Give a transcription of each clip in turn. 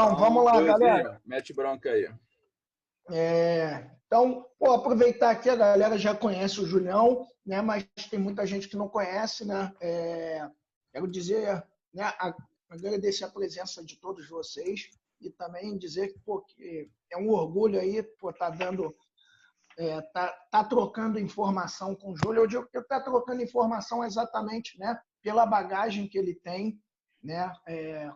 Então, vamos Então, lá, galera. Leozinho, mete bronca aí. Então, aproveitar aqui, a galera já conhece o Julião, né? Mas tem muita gente que não conhece, né? Quero dizer, né? Agradecer a presença de todos vocês e também dizer que, pô, que é um orgulho aí, pô, tá dando, tá trocando informação com o Júlio. Eu digo que tá trocando informação exatamente, né? Pela bagagem que ele tem, né?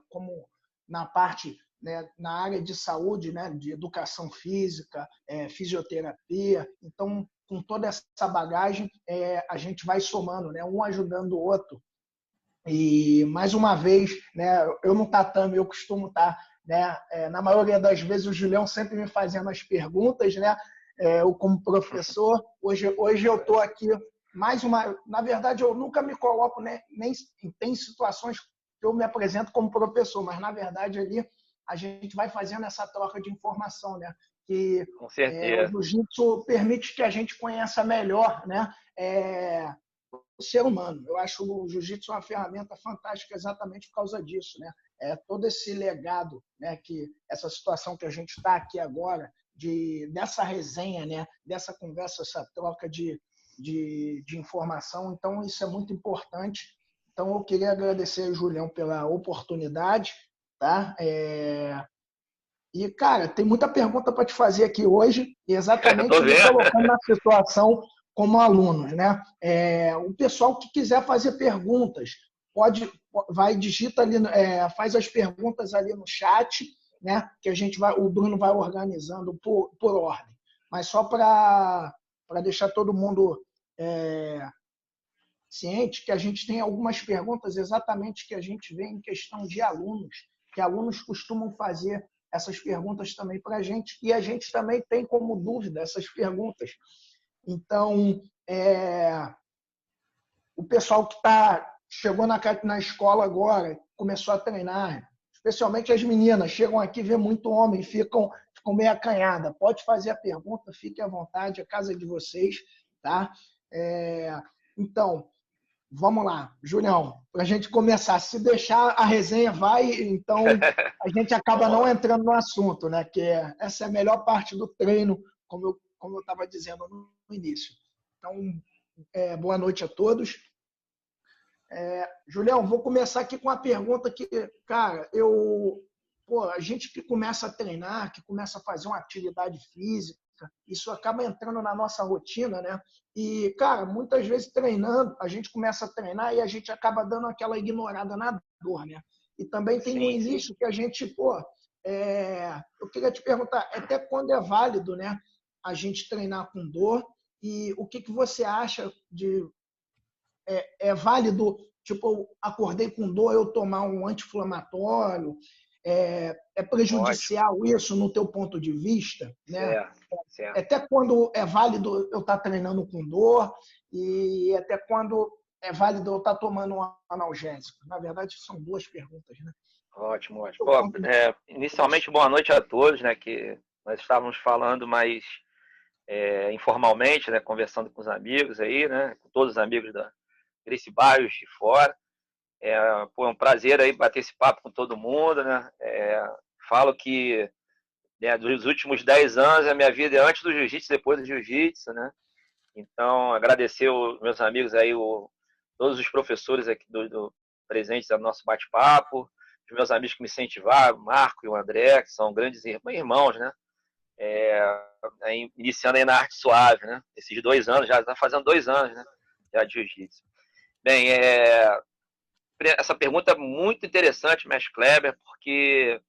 Como na parte, né, na área de saúde, né, de educação física, fisioterapia. Então, com toda essa bagagem, a gente vai somando, né, um ajudando o outro. E, mais uma vez, né, eu no tatame, eu costumo estar, né, na maioria das vezes, o Julião sempre me fazendo as perguntas, né, eu como professor. Hoje eu estou aqui, mais uma... Na verdade, eu nunca me coloco, né, nem tem situações que eu me apresento como professor, mas, na verdade, ali a gente vai fazendo essa troca de informação, né? Que Com o certeza. jiu-jitsu permite que a gente conheça melhor, né? O ser humano. Eu acho o jiu-jitsu uma ferramenta fantástica exatamente por causa disso, né? Todo esse legado, né? Que essa situação que a gente está aqui agora, dessa resenha, né? Dessa conversa, essa troca de informação. Então, isso é muito importante. Então, eu queria agradecer ao Julião pela oportunidade, tá? E, cara, tem muita pergunta para te fazer aqui hoje, e exatamente Tô me vendo. colocando na situação como alunos, né? O pessoal que quiser fazer perguntas, digita ali, faz as perguntas ali no chat, né? Que o Bruno vai organizando por ordem. Mas só para deixar todo mundo ciente que a gente tem algumas perguntas exatamente que a gente vê em questão de alunos, que alunos costumam fazer essas perguntas também para a gente, e a gente também tem como dúvida essas perguntas. Então, o pessoal que chegou na escola agora, começou a treinar, especialmente as meninas, chegam aqui, vê muito homem, ficam meio acanhada. Pode fazer a pergunta, fique à vontade, a casa é de vocês, tá? Então, vamos lá, Julião, para a gente começar. Se deixar, a resenha vai, então a gente acaba não entrando no assunto, né? Que essa é a melhor parte do treino, como eu estava dizendo no início. Então, boa noite a todos. Julião, vou começar aqui com uma pergunta que, cara, a gente que começa a treinar, que começa a fazer uma atividade física, isso acaba entrando na nossa rotina, né? E, cara, muitas vezes treinando, a gente começa a treinar e a gente acaba dando aquela ignorada na dor, né? E também tem no início que a gente, eu queria te perguntar, até quando é válido, né, a gente treinar com dor e o que você acha de... É válido, tipo, acordei com dor, eu tomar um anti-inflamatório? É prejudicial isso no teu ponto de vista, né? Certo. Até quando é válido eu estar treinando com dor e até quando é válido eu estar tomando um analgésico? Na verdade, são duas perguntas, né? Ótimo. Bom, inicialmente, boa noite a todos, né? Que nós estávamos falando mais informalmente, né? Conversando com os amigos aí, né? Com todos os amigos desse bairro de fora. É um prazer aí bater esse papo com todo mundo, né? Falo que dos últimos 10 anos a minha vida é antes do jiu-jitsu, depois do jiu-jitsu, né? Então, agradecer os meus amigos aí, todos os professores aqui presentes no nosso bate-papo, os meus amigos que me incentivaram, o Marco e o André, que são grandes irmãos, né? Iniciando aí na arte suave, né? Esses 2 anos, já está fazendo 2 anos, né? Já de jiu-jitsu. Bem, essa pergunta é muito interessante, Mestre Kleber, porque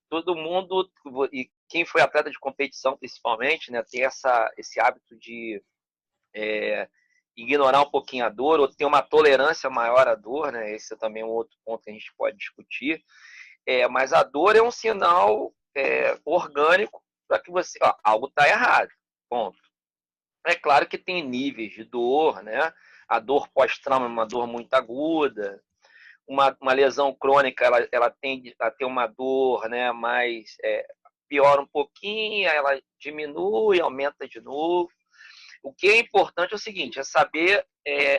todo mundo, e quem foi atleta de competição principalmente, né, tem esse hábito de ignorar um pouquinho a dor, ou ter uma tolerância maior à dor, né? Esse é também um outro ponto que a gente pode discutir. Mas a dor é um sinal orgânico para que algo está errado. Ponto. É claro que tem níveis de dor, né? A dor pós-trauma é uma dor muito aguda. Uma lesão crônica, ela tende a ter uma dor, né, mais piora um pouquinho, ela diminui, aumenta de novo. O que é importante é o seguinte, é saber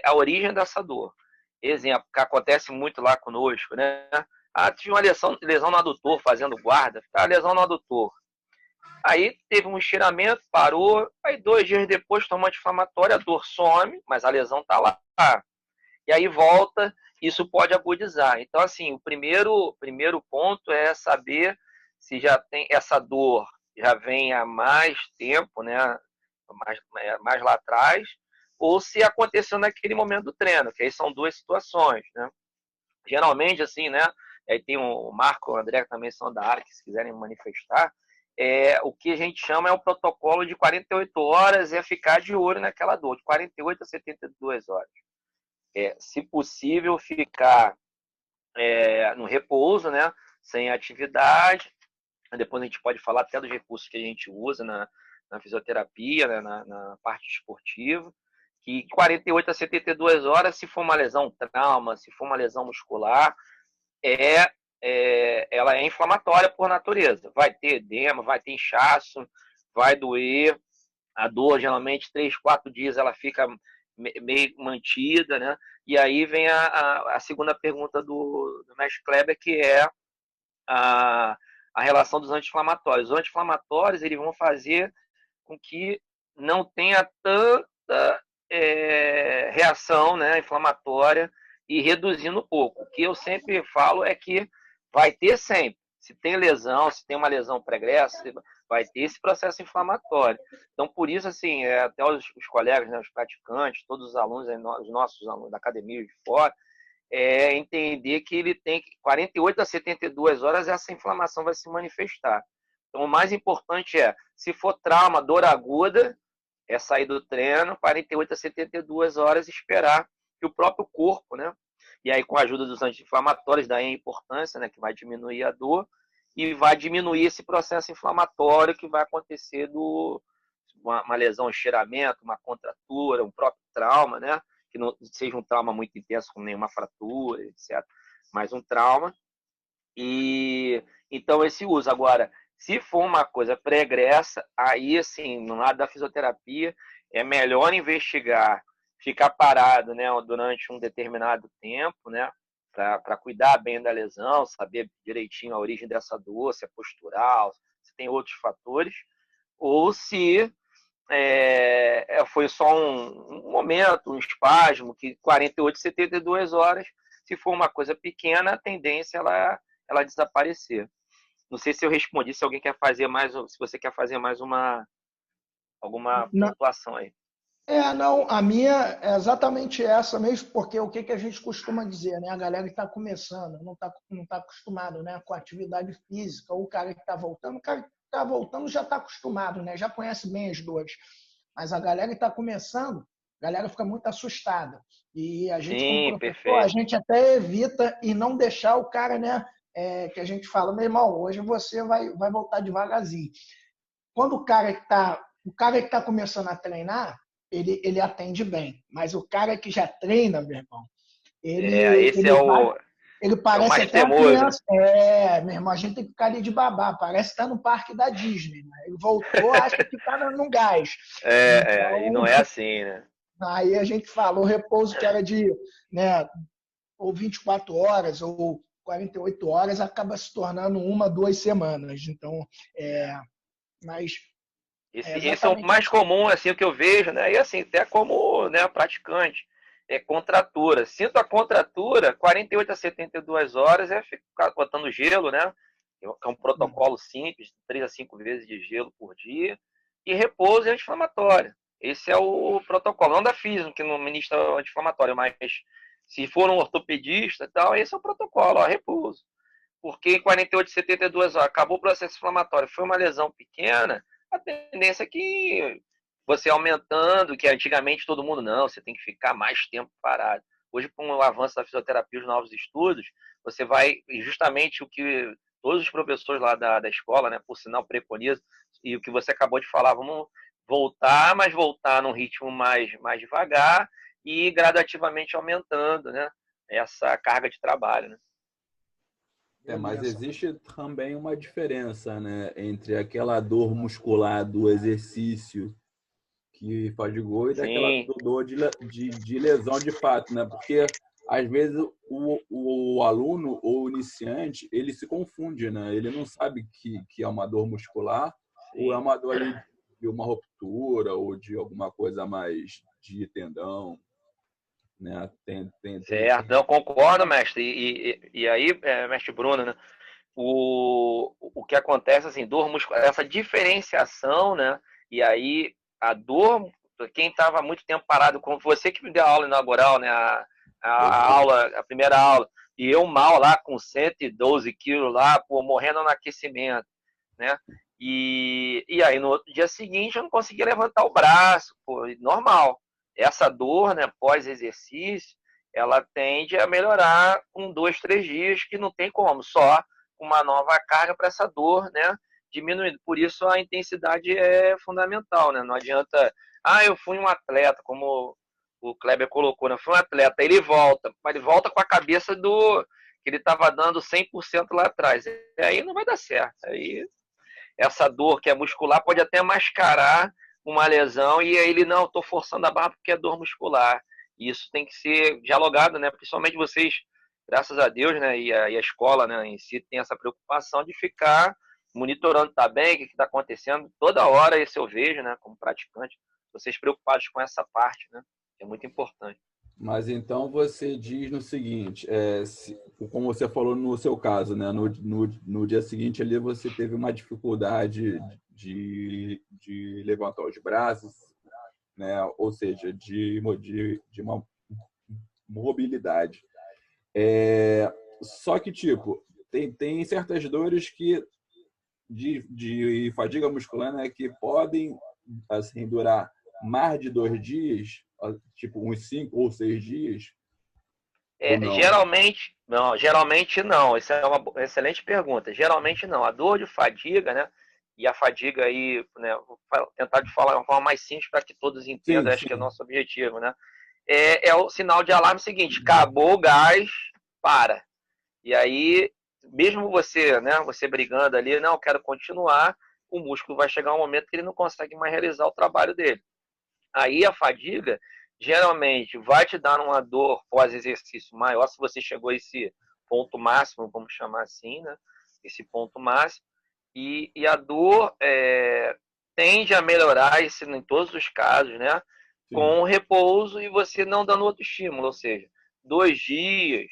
a origem dessa dor. Exemplo, que acontece muito lá conosco, né? Ah, tive uma lesão no adutor, fazendo guarda, lesão no adutor. Aí teve um estiramento, parou, aí 2 dias depois toma anti-inflamatório, a dor some, mas a lesão tá lá. E aí volta, isso pode agudizar. Então, assim, o primeiro ponto é saber se já tem essa dor, já vem há mais tempo, né? Mais lá atrás, ou se aconteceu naquele momento do treino, que aí são 2 situações, né? Geralmente, assim, né? Aí tem o Marco, o André, que também são da área, que se quiserem manifestar, o que a gente chama é o protocolo de 48 horas, é ficar de olho naquela dor, de 48 a 72 horas. Se possível, ficar no repouso, né? Sem atividade. Depois a gente pode falar até dos recursos que a gente usa na fisioterapia, né? na parte esportiva. Que 48 a 72 horas, se for uma lesão trauma, se for uma lesão muscular, ela é inflamatória por natureza. Vai ter edema, vai ter inchaço, vai doer. A dor, geralmente, 3, 4 dias ela fica meio mantida, né? E aí vem a segunda pergunta do mestre Kleber, que é a relação dos anti-inflamatórios. Os anti-inflamatórios, eles vão fazer com que não tenha tanta reação, né, inflamatória, e reduzindo um pouco. O que eu sempre falo é que vai ter sempre. Se tem lesão, se tem uma lesão pregressa, vai ter esse processo inflamatório. Então, por isso, assim, até os colegas, né, os praticantes, todos os alunos, os nossos alunos da academia de fora, entender que ele tem 48 a 72 horas, essa inflamação vai se manifestar. Então, o mais importante se for trauma, dor aguda, sair do treino, 48 a 72 horas, esperar que o próprio corpo, né? E aí, com a ajuda dos anti-inflamatórios, daí a importância, né? Que vai diminuir a dor e vai diminuir esse processo inflamatório que vai acontecer uma lesão, um estiramento, uma contratura, um próprio trauma, né? Que não seja um trauma muito intenso, como nenhuma fratura, etc. Mas um trauma. E então esse uso. Agora, se for uma coisa pregressa, aí, assim, no lado da fisioterapia, é melhor investigar, ficar parado, né, durante um determinado tempo, né, para cuidar bem da lesão, saber direitinho a origem dessa dor, se é postural, se tem outros fatores, ou se foi só um momento, um espasmo, que 48, 72 horas, se for uma coisa pequena, a tendência é ela desaparecer. Não sei se eu respondi, se alguém quer fazer mais, se você quer fazer mais alguma Não, pontuação aí. não, a minha é exatamente essa mesmo, porque o que a gente costuma dizer, né? A galera que está começando, não tá acostumado, né, com a atividade física, ou o cara que está voltando, o cara que está voltando já está acostumado, né? Já conhece bem as dores. Mas a galera que está começando, a galera fica muito assustada. E a gente, como Sim, professor, a perfeito. gente até evita e não deixar o cara, né? Que a gente fala, meu irmão, hoje você vai voltar devagarzinho. Quando o cara que tá começando a treinar, ele atende bem. Mas o cara que já treina, meu irmão, ele, Esse ele vai, ele é o parece mais até uma temoso, né? criança. Meu irmão, a gente tem que ficar ali de babá. Parece estar no parque da Disney. Né? Ele voltou, acha que está no gás. E Então, não é assim, né? aí a gente fala, o repouso que era de, né, ou 24 horas, ou 48 horas, acaba se tornando 1, 2 semanas. Então, mas é Esse é o exatamente mais isso. comum, assim, o que eu vejo, né? E assim, até como, né, praticante. Contratura. Sinto a contratura, 48 a 72 horas é ficar botando gelo, né? É um protocolo simples, 3 a 5 vezes de gelo por dia. E repouso e anti-inflamatório. Esse é o protocolo. Não da física, que não ministra anti-inflamatório, mas se for um ortopedista e tal, esse é o protocolo, repouso. Porque em 48 a 72 horas acabou o processo inflamatório, foi uma lesão pequena, a tendência é que você aumentando, que antigamente todo mundo, não, você tem que ficar mais tempo parado. Hoje, com o avanço da fisioterapia, os novos estudos, você vai, justamente o que todos os professores lá da escola, né, por sinal, preconizam, e o que você acabou de falar, vamos voltar, mas voltar num ritmo mais devagar e gradativamente aumentando, né, essa carga de trabalho, né? Mas Beleza. existe também uma diferença, né, entre aquela dor muscular do exercício que faz de gol e daquela Sim, dor de lesão de fato, né? Porque às vezes o aluno ou o iniciante, ele se confunde, né? Ele não sabe que é uma dor muscular ou é Sim. uma dor ali de uma ruptura ou de alguma coisa mais de tendão, né? Certo, não concordo, mestre. E aí, mestre Bruno, né? O que acontece, assim, dor muscular, essa diferenciação, né? E aí, a dor, quem estava muito tempo parado, como você que me deu a aula inaugural, né? A primeira aula, e eu mal lá com 112 quilos lá, pô, morrendo no aquecimento, né? E aí no outro dia seguinte eu não conseguia levantar o braço, pô, normal. Essa dor, né, pós-exercício, ela tende a melhorar com 2, 3 dias, que não tem como, só uma nova carga para essa dor, né, diminuindo. Por isso a intensidade é fundamental, né? Não adianta, eu fui um atleta, como o Kleber colocou, né? Fui um atleta, ele volta, mas ele volta com a cabeça do que ele estava dando 100% lá atrás. E aí não vai dar certo. Aí essa dor que é muscular pode até mascarar uma lesão e aí ele, não, estou forçando a barra porque é dor muscular. E isso tem que ser dialogado, né? Principalmente vocês, graças a Deus, né? E a escola, né, em si tem essa preocupação de ficar monitorando, tá bem, o que está acontecendo. Toda hora isso eu vejo, né, como praticante, vocês preocupados com essa parte, né? Que é muito importante. Mas então você diz no seguinte, como você falou no seu caso, né? No dia seguinte ali você teve uma dificuldade de levantar os braços, né? Ou seja, de uma mobilidade. Só que, tipo, tem certas dores de fadiga muscular, né, que podem assim, durar mais de 2 dias, tipo uns 5 ou 6 dias, ou não? Geralmente não. Essa é uma excelente pergunta. Geralmente não. A dor de fadiga, né? E a fadiga aí, né? Vou tentar de falar de uma forma mais simples para que todos Sim, entendam, acho que é o sim. nosso objetivo, né? É o sinal de alarme seguinte: acabou o gás, para. E aí, mesmo você, né? Você brigando ali, não, quero continuar, o músculo vai chegar um momento que ele não consegue mais realizar o trabalho dele. Aí a fadiga geralmente vai te dar uma dor pós-exercício maior se você chegou a esse ponto máximo, vamos chamar assim, né? Esse ponto máximo. E a dor tende a melhorar, isso em todos os casos, né? Sim, Com o repouso e você não dando outro estímulo, ou seja, 2 dias,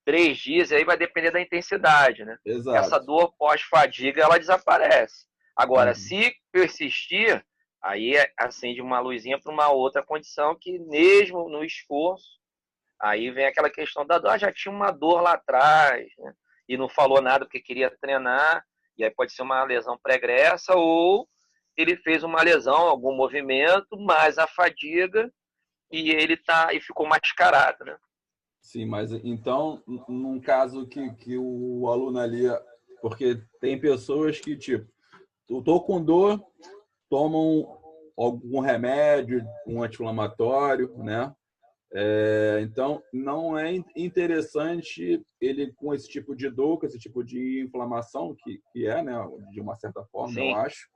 3 dias, aí vai depender da intensidade, né? Essa exato. dor pós-fadiga, ela desaparece. Agora, Uhum. se persistir, aí acende uma luzinha para uma outra condição que mesmo no esforço, aí vem aquela questão da dor, já tinha uma dor lá atrás, né? E não falou nada porque queria treinar, e aí pode ser uma lesão pregressa, ou ele fez uma lesão, algum movimento, mas a fadiga, e ele ficou mascarado, né? Sim, mas então, num caso que o aluno ali, porque tem pessoas que, tipo, eu tô com dor, tomam algum remédio, um anti-inflamatório, né? Então, não é interessante ele, com esse tipo de dor, com esse tipo de inflamação, que é, né, de uma certa forma, eu Sim. acho,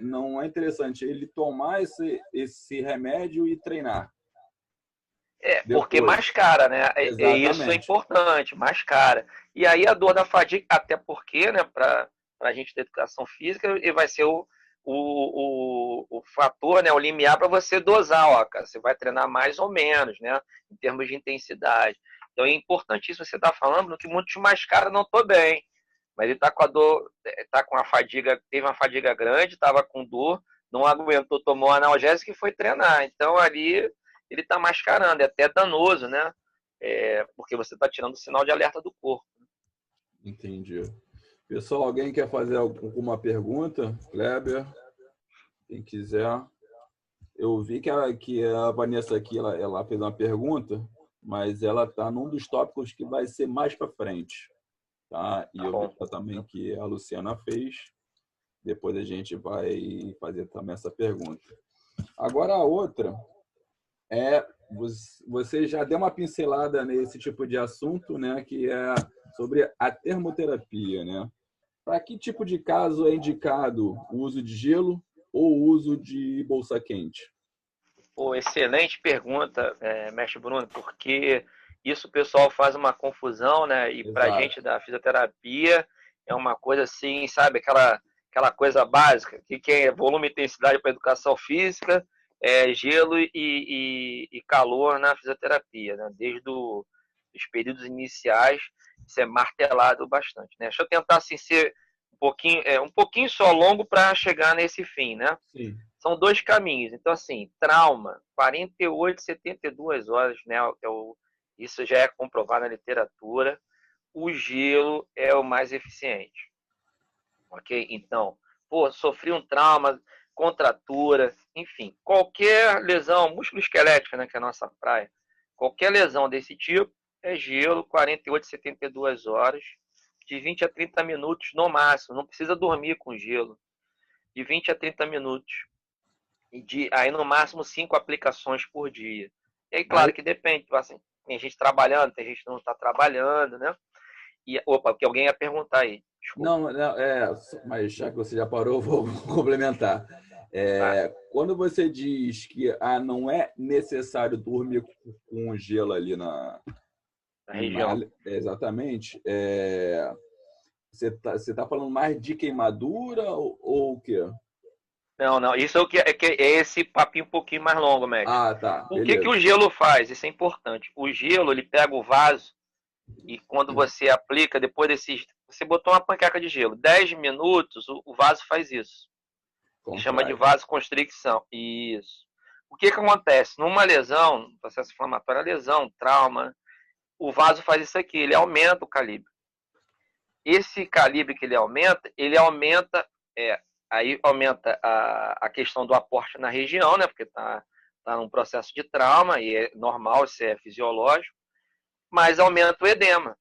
não é interessante ele tomar esse remédio e treinar Porque depois. mais cara, né? Isso é Exatamente. importante, mais cara. E aí a dor da fadiga, até porque, né, para a gente da educação física, ele vai ser o fator, né, o limiar para você dosar, ó, cara, você vai treinar mais ou menos, né, em termos de intensidade. Então é importantíssimo você estar falando no que muitos mais caras não tô bem, mas ele está com a dor, tá com a fadiga, teve uma fadiga grande, estava com dor, não aguentou, tomou analgésico e foi treinar. Então ali ele está mascarando, é até danoso, né? Porque você está tirando o sinal de alerta do corpo. Entendi. Pessoal, alguém quer fazer alguma pergunta? Kleber, quem quiser. Eu vi que a Vanessa aqui, ela fez uma pergunta, mas ela está num dos tópicos que vai ser mais para frente. Tá? E Tá eu vi bom. também que a Luciana fez. Depois a gente vai fazer também essa pergunta. Agora a outra você já deu uma pincelada nesse tipo de assunto, né, que é sobre a termoterapia, né? Para que tipo de caso é indicado o uso de gelo ou o uso de bolsa quente? Pô, excelente pergunta, mestre Bruno, porque isso o pessoal faz uma confusão, né? E pra Exato. gente da fisioterapia é uma coisa assim, sabe? Aquela coisa básica, que é volume e intensidade para educação física, gelo e calor na fisioterapia, né? Desde os períodos iniciais, isso é martelado bastante, né? Deixa eu tentar assim, ser um pouquinho só longo para chegar nesse fim, né? Sim. São dois caminhos. Então, assim, trauma, 48, 72 horas, né? Isso já é comprovado na literatura. O gelo é o mais eficiente. Ok? Então, pô, sofri um trauma, contratura, enfim, qualquer lesão musculoesquelética, né, que é a nossa praia, qualquer lesão desse tipo é gelo, 48, 72 horas, de 20 a 30 minutos no máximo. Não precisa dormir com gelo. De 20 a 30 minutos. Aí no máximo 5 aplicações por dia. E aí, Mas, claro que depende, assim, tem gente trabalhando, tem gente que não está trabalhando, né? Opa, que alguém ia perguntar aí, desculpa. não, mas já que você já parou, eu vou complementar. Tá, Quando você diz que não é necessário dormir com gelo ali na região. exatamente, você tá falando mais de queimadura ou o quê? Não, isso é esse papinho um pouquinho mais longo, Max. Ah, tá, O que beleza. o gelo faz? Isso é importante. O gelo, ele pega o vaso e quando você aplica, depois desses... Você botou uma panqueca de gelo, 10 minutos, o vaso faz isso. Que chama de Contrai. vasoconstricção. Isso. O que acontece? Numa lesão, processo inflamatório, lesão, trauma, o vaso faz isso aqui, ele aumenta o calibre. Esse calibre que ele aumenta, aí aumenta a questão do aporte na região, né? Porque tá num processo de trauma e é normal, isso é fisiológico, mas aumenta o edema.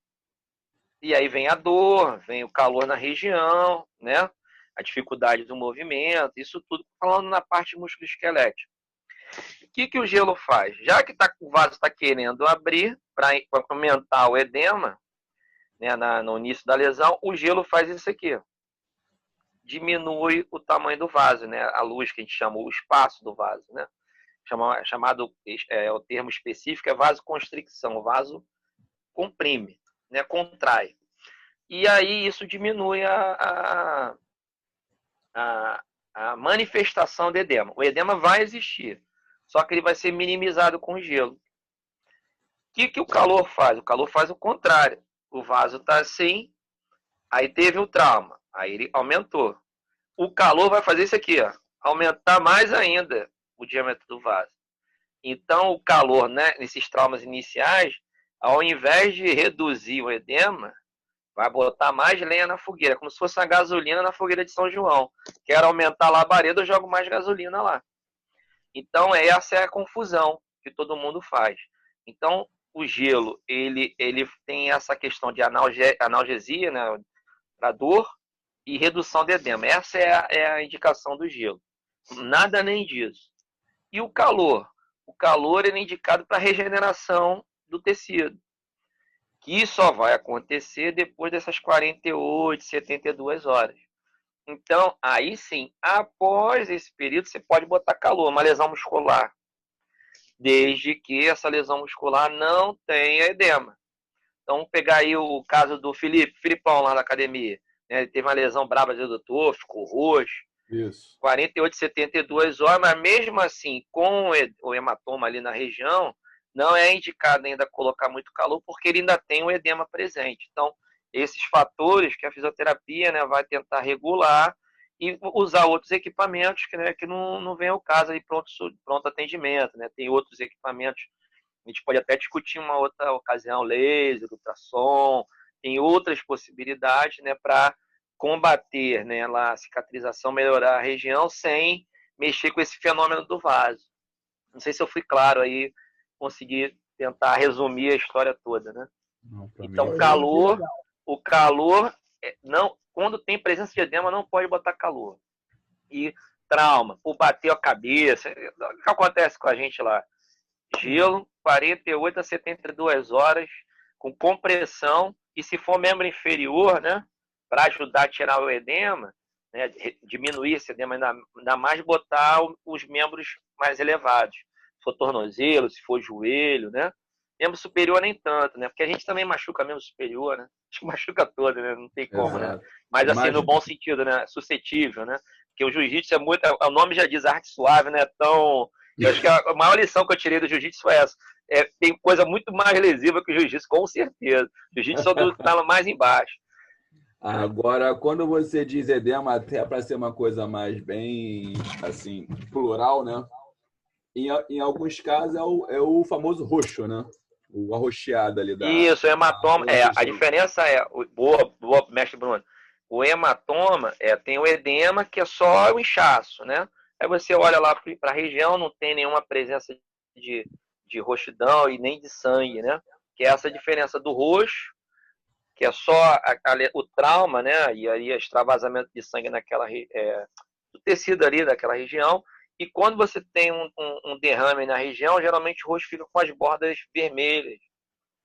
E aí vem a dor, vem o calor na região, né? A dificuldade do movimento, isso tudo falando na parte musculoesquelética. O que o gelo faz? Já que o vaso está querendo abrir para aumentar o edema, né, no início da lesão, o gelo faz isso aqui. Diminui o tamanho do vaso, né? A luz que a gente chama, o espaço do vaso, né? Chamado, o termo específico é vasoconstricção. O vaso comprime, né? Contrai. E aí isso diminui a manifestação do edema. O edema vai existir, só que ele vai ser minimizado com gelo. O que o calor faz? O calor faz o contrário. O vaso está assim, aí teve o trauma, aí ele aumentou. O calor vai fazer isso aqui, ó, aumentar mais ainda o diâmetro do vaso. Então, o calor, né, nesses traumas iniciais, ao invés de reduzir o edema, vai botar mais lenha na fogueira, como se fosse uma gasolina na fogueira de São João. Quero aumentar a labareda, eu jogo mais gasolina lá. Então, essa é a confusão que todo mundo faz. Então, o gelo, ele tem essa questão de analgesia, né, para dor, e redução de edema. Essa é a indicação do gelo. Nada nem disso. E o calor? O calor é indicado para regeneração do tecido, que só vai acontecer depois dessas 48, 72 horas. Então, aí sim, após esse período, você pode botar calor, uma lesão muscular, desde que essa lesão muscular não tenha edema. Então, vamos pegar aí o caso do Filipão lá na academia. Né? Ele teve uma lesão braba de adutor, ficou roxo. Isso. 48, 72 horas, mas mesmo assim, com o hematoma ali na região, não é indicado ainda colocar muito calor, porque ele ainda tem o edema presente. Então, esses fatores que a fisioterapia, né, vai tentar regular e usar outros equipamentos que não vem ao caso aí pronto atendimento. Né? Tem outros equipamentos, a gente pode até discutir uma outra ocasião, laser, ultrassom, tem outras possibilidades, né, para combater, né, a cicatrização, melhorar a região sem mexer com esse fenômeno do vaso. Não sei se eu fui claro aí, consegui tentar resumir a história toda, né? Não, para mim Então, foi. o calor não, quando tem presença de edema, não pode botar calor. E trauma, por bater a cabeça, o que acontece com a gente lá? Gelo, 48 a 72 horas, com compressão, e se for membro inferior, né, para ajudar a tirar o edema, né, diminuir esse edema ainda mais, botar os membros mais elevados. se for tornozelo, se for joelho, né? Membro superior nem tanto, né? Porque a gente também machuca membro superior, né? Acho que machuca todo, né? Não tem como, né? Exato. Mas assim, no bom sentido, né? Suscetível, né? Porque o jiu-jitsu é muito... O nome já diz arte suave, né? Então, eu acho que a maior lição que eu tirei do jiu-jitsu foi essa. Tem coisa muito mais lesiva que o jiu-jitsu, com certeza. O jiu-jitsu só tá mais embaixo. Agora, quando você diz edema, até para ser uma coisa mais bem, assim, plural, né? Em alguns casos é o famoso roxo, né? O arroxeado ali Isso, o hematoma. A região. diferença boa, mestre Bruno. O hematoma tem o edema, que é só o inchaço, né? Aí você olha lá para a região, não tem nenhuma presença de roxidão e nem de sangue, né? Que é essa diferença do roxo, que é só o trauma, né? E aí extravasamento de sangue do tecido ali daquela região. E quando você tem um derrame na região, geralmente o rosto fica com as bordas vermelhas.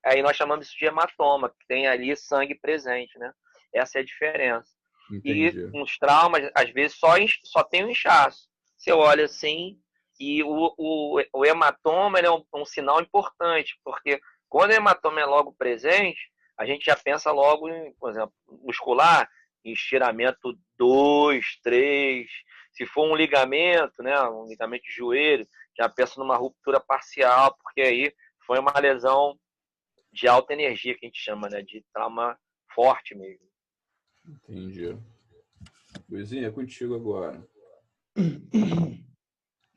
Aí nós chamamos isso de hematoma, que tem ali sangue presente, né? Essa é a diferença. Entendi. E uns traumas, às vezes, só tem o inchaço. Você olha assim, e o hematoma ele é um sinal importante, porque quando o hematoma é logo presente, a gente já pensa logo em, por exemplo, muscular, em estiramento 2, 3. Se for um ligamento, né, um ligamento de joelho, já pensa numa ruptura parcial, porque aí foi uma lesão de alta energia, que a gente chama, né, de trauma forte mesmo. Entendi. Luizinho, é contigo agora.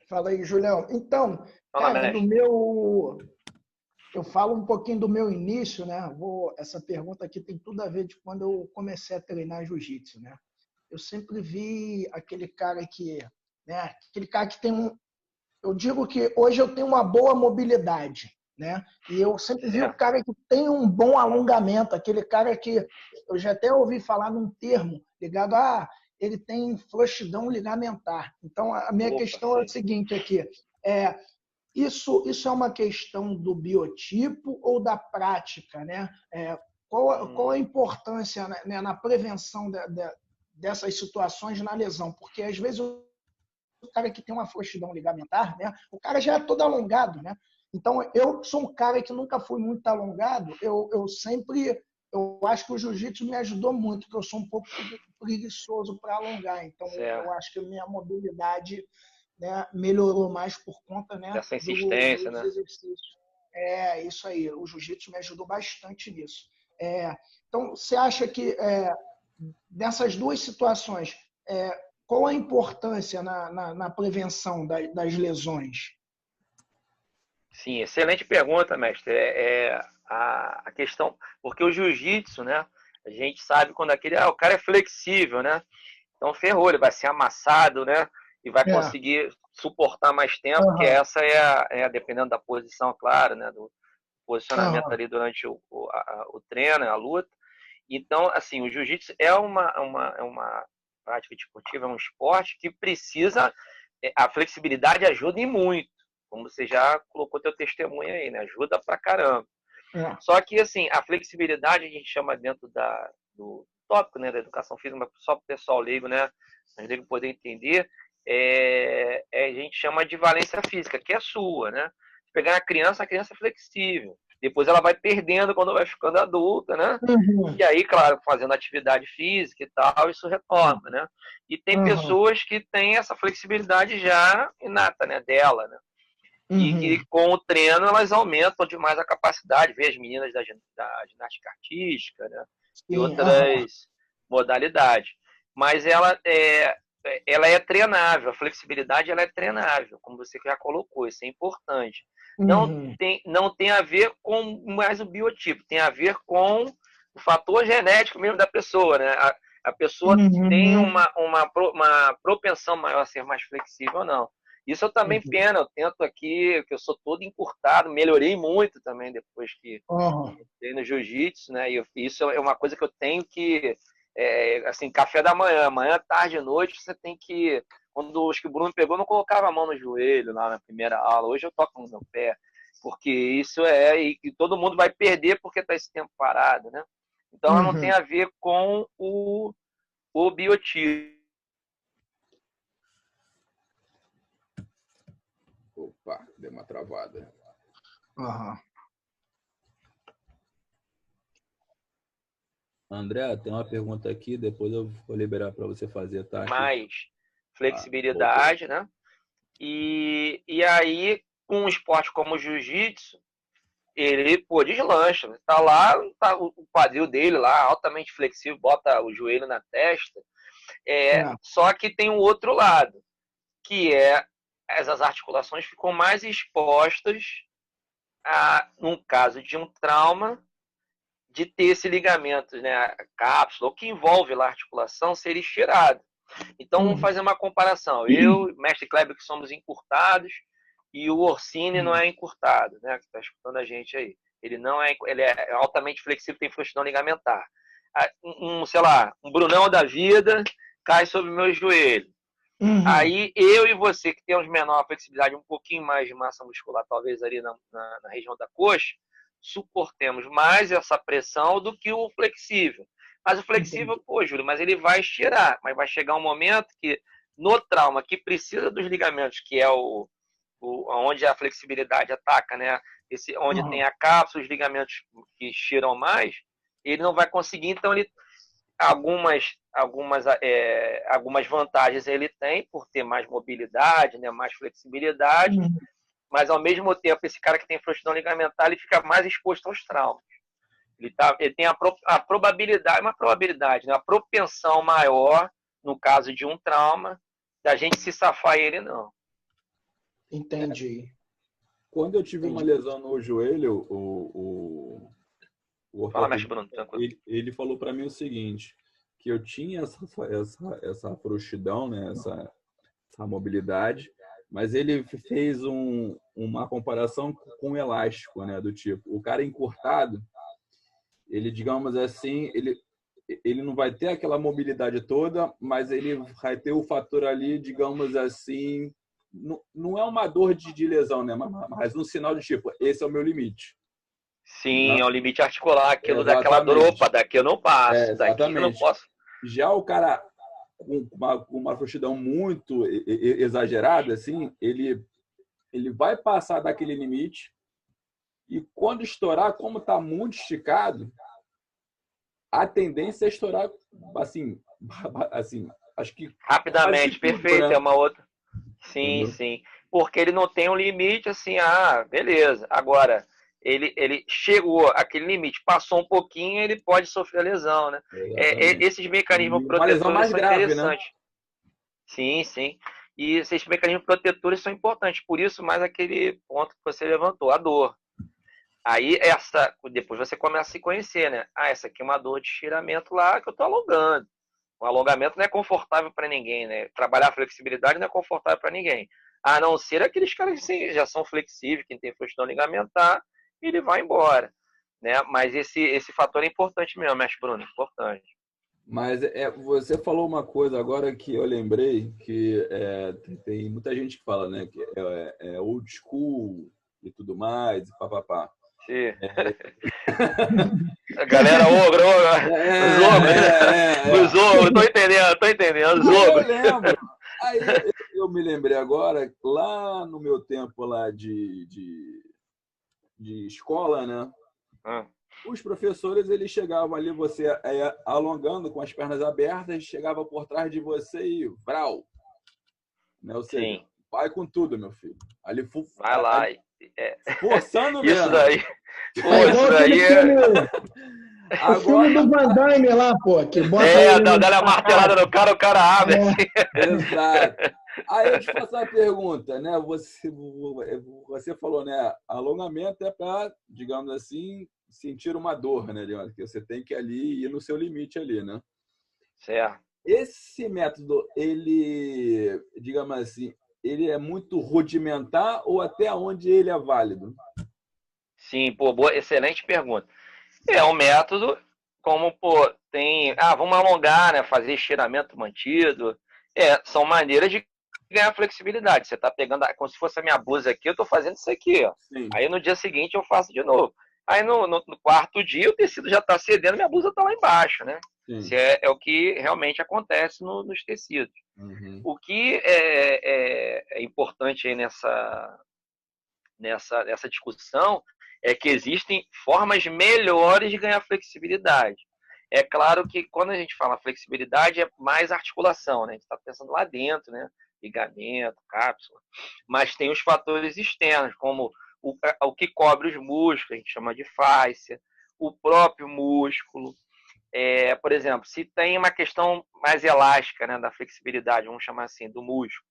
Fala aí, Julião. Então, Fala, cara, mestre. eu falo um pouquinho do meu início, né? Essa pergunta aqui tem tudo a ver de quando eu comecei a treinar jiu-jitsu, né? Eu sempre vi aquele cara né? Aquele cara que tem eu digo que hoje eu tenho uma boa mobilidade, né? E eu sempre vi o cara que tem um bom alongamento, aquele cara que eu já até ouvi falar num termo ligado a ele tem frouxidão ligamentar. Então a minha questão é o seguinte aqui, isso é uma questão do biotipo ou da prática, né? Qual a importância, né, na prevenção dessas situações na lesão? Porque às vezes o cara que tem uma frouxidão ligamentar, né? O cara já é todo alongado, né? Então, eu sou um cara que nunca fui muito alongado, eu acho que o jiu-jitsu me ajudou muito, porque eu sou um pouco preguiçoso para alongar. Então, eu acho que a minha mobilidade, né, melhorou mais por conta, né, dessa insistência, dos né? exercícios. É isso aí, o jiu-jitsu me ajudou bastante nisso. Então, você acha que nessas duas situações, qual a importância na prevenção das lesões? Sim, excelente pergunta, mestre. A questão, porque o jiu-jitsu, né? A gente sabe quando o cara é flexível, né? Então ferrou, ele vai ser amassado, né? E vai conseguir suportar mais tempo, porque essa dependendo da posição, claro, né? Do posicionamento ali durante o treino, a luta. Então, assim, o jiu-jitsu é uma prática esportiva, é um esporte que precisa, a flexibilidade ajuda e muito, como você já colocou teu testemunho aí, né? Ajuda pra caramba. Só que, assim, a flexibilidade a gente chama dentro do tópico, né, da educação física, mas só para o pessoal leigo, né, a gente poder entender, a gente chama de valência física, que é sua, né? Se pegar a criança é flexível. Depois ela vai perdendo quando vai ficando adulta, né? E aí, claro, fazendo atividade física e tal, isso retorna, né? E tem pessoas que têm essa flexibilidade já inata, né, dela, né? E que com o treino elas aumentam demais a capacidade, vê as meninas da ginástica artística, né? E outras modalidades. Mas ela é treinável, a flexibilidade ela é treinável, como você já colocou, isso é importante. Não tem a ver com mais o biotipo, tem a ver com o fator genético mesmo da pessoa, né? A pessoa tem uma propensão maior a ser mais flexível ou não. Isso eu também pena, eu tento aqui, que eu sou todo encurtado, melhorei muito também depois que entrei no jiu-jitsu, né? E isso é uma coisa que eu tenho que, assim, café da manhã, tarde e noite, você tem que, quando acho que o Bruno pegou, eu não colocava a mão no joelho lá na primeira aula, hoje eu toco no meu pé, porque isso e todo mundo vai perder porque está esse tempo parado, né? Então, ela não tem a ver com o biotipo. Opa, deu uma travada. Aham. André, tem uma pergunta aqui, depois eu vou liberar para você fazer, tá? Mais Voltou. flexibilidade, né? E aí, com um esporte como o jiu-jitsu, ele, pô, deslancha. Tá lá, tá o quadril dele lá, altamente flexível, bota o joelho na testa. Só que tem um outro lado, que é essas articulações ficam mais expostas num caso de um trauma, de ter esse ligamento, né, a cápsula, o que envolve lá a articulação, ser estirado. Então, vamos fazer uma comparação. Eu, mestre Kleber, que somos encurtados, e o Orsini não é encurtado, né, que está escutando a gente aí. Ele é altamente flexível, tem frouxidão ligamentar. Sei lá, um Brunão da vida cai sobre o meu joelho. Aí, eu e você, que temos menor flexibilidade, um pouquinho mais de massa muscular, talvez ali na região da coxa, suportemos mais essa pressão do que o flexível. Mas o flexível, pô, Júlio, mas ele vai estirar. Mas vai chegar um momento que, no trauma, que precisa dos ligamentos, que é onde a flexibilidade ataca, né? Onde tem a cápsula, os ligamentos que estiram mais, ele não vai conseguir, então ele algumas vantagens ele tem por ter mais mobilidade, né, mais flexibilidade, mas ao mesmo tempo esse cara que tem frouxidão ligamentar ele fica mais exposto aos traumas. Ele tem a probabilidade, né, a propensão maior no caso de um trauma da gente se safar ele não. Entendi. Quando eu tive uma lesão no joelho, Fala, mestre Bruno, ele falou para mim o seguinte, que eu tinha essa frouxidão, né, essa mobilidade, mas ele fez uma comparação com o elástico, né, do tipo, o cara encurtado, ele, digamos assim, ele não vai ter aquela mobilidade toda, mas ele vai ter o fator ali, digamos assim, não é uma dor de lesão, né, mas um sinal de tipo, esse é o meu limite. Sim, é o limite articular, aquilo daquela dor, opa, daqui eu não passo, daqui eu não posso. Já o cara com uma frouxidão muito exagerada, assim, ele vai passar daquele limite e quando estourar, como está muito esticado, a tendência é estourar, assim acho que rapidamente, perfeito, né? É uma outra. Sim, entendeu? sim. Porque ele não tem um limite assim, beleza. Agora, ele chegou àquele limite, passou um pouquinho, ele pode sofrer lesão, né? Esses mecanismos protetores são interessantes. Né? Sim, sim. E esses mecanismos protetores são importantes. Por isso, mais aquele ponto que você levantou, a dor. Aí, depois você começa a se conhecer, né? Essa aqui é uma dor de estiramento lá que eu tô alongando. O alongamento não é confortável para ninguém, né? Trabalhar a flexibilidade não é confortável para ninguém. A não ser aqueles caras que já são flexíveis, quem tem frouxidão ligamentar, ele vai embora, né? Mas esse fator é importante mesmo, mestre Bruno, importante. Mas você falou uma coisa agora que eu lembrei, que tem muita gente que fala, né? Que é old school e tudo mais, e papapá. Sim. A galera ogro. Os ogros, tô entendendo, os ogros. Eu lembro. Aí eu me lembrei agora, lá no meu tempo lá de escola, né? Os professores, eles chegavam ali, você alongando com as pernas abertas, chegava por trás de você e vral. Né? Ou seja, sim, vai com tudo, meu filho. Ali, vai lá. Forçando mesmo. Isso daí. Isso daí Agora... O filme do Van Damme lá, pô, que bota dá a martelada no cara, o cara abre. Assim. Exato. Aí eu te faço uma pergunta, né? Você falou, né? Alongamento é para, digamos assim, sentir uma dor, né, Leandro? Que você tem que ali ir no seu limite ali, né? Certo. Esse método, ele, digamos assim, ele é muito rudimentar ou até onde ele é válido? Sim, pô, boa, excelente pergunta. É um método como, pô, tem... vamos alongar, né? Fazer estiramento mantido. São maneiras de ganhar flexibilidade. Você tá pegando, como se fosse a minha blusa aqui, eu tô fazendo isso aqui, ó. Sim. Aí no dia seguinte eu faço de novo. Aí no quarto dia o tecido já tá cedendo, minha blusa tá lá embaixo, né? Isso é o que realmente acontece nos tecidos. Uhum. O que é importante aí nessa discussão é que existem formas melhores de ganhar flexibilidade. É claro que quando a gente fala flexibilidade é mais articulação, né? A gente está pensando lá dentro, né? Ligamento, cápsula. Mas tem os fatores externos, como o que cobre os músculos, a gente chama de fáscia, o próprio músculo. Por exemplo, se tem uma questão mais elástica, né, da flexibilidade, vamos chamar assim, do músculo,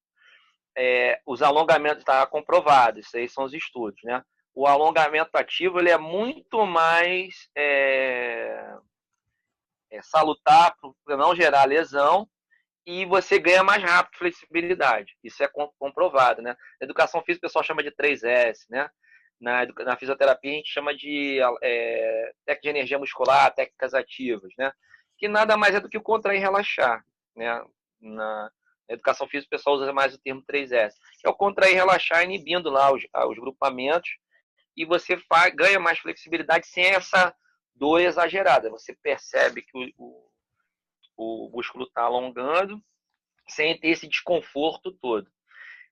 os alongamentos está comprovado, isso aí são os estudos, né? O alongamento ativo ele é muito mais salutar para não gerar lesão e você ganha mais rápido flexibilidade. Isso é comprovado, né? Na educação física o pessoal chama de 3S, né? Na fisioterapia a gente chama de técnica de energia muscular, técnicas ativas, né? Que nada mais é do que o contrair e relaxar, né? Na educação física o pessoal usa mais o termo 3S, que é o contrair e relaxar inibindo lá os grupamentos e você ganha mais flexibilidade sem essa dor exagerada. Você percebe que o músculo está alongando sem ter esse desconforto todo.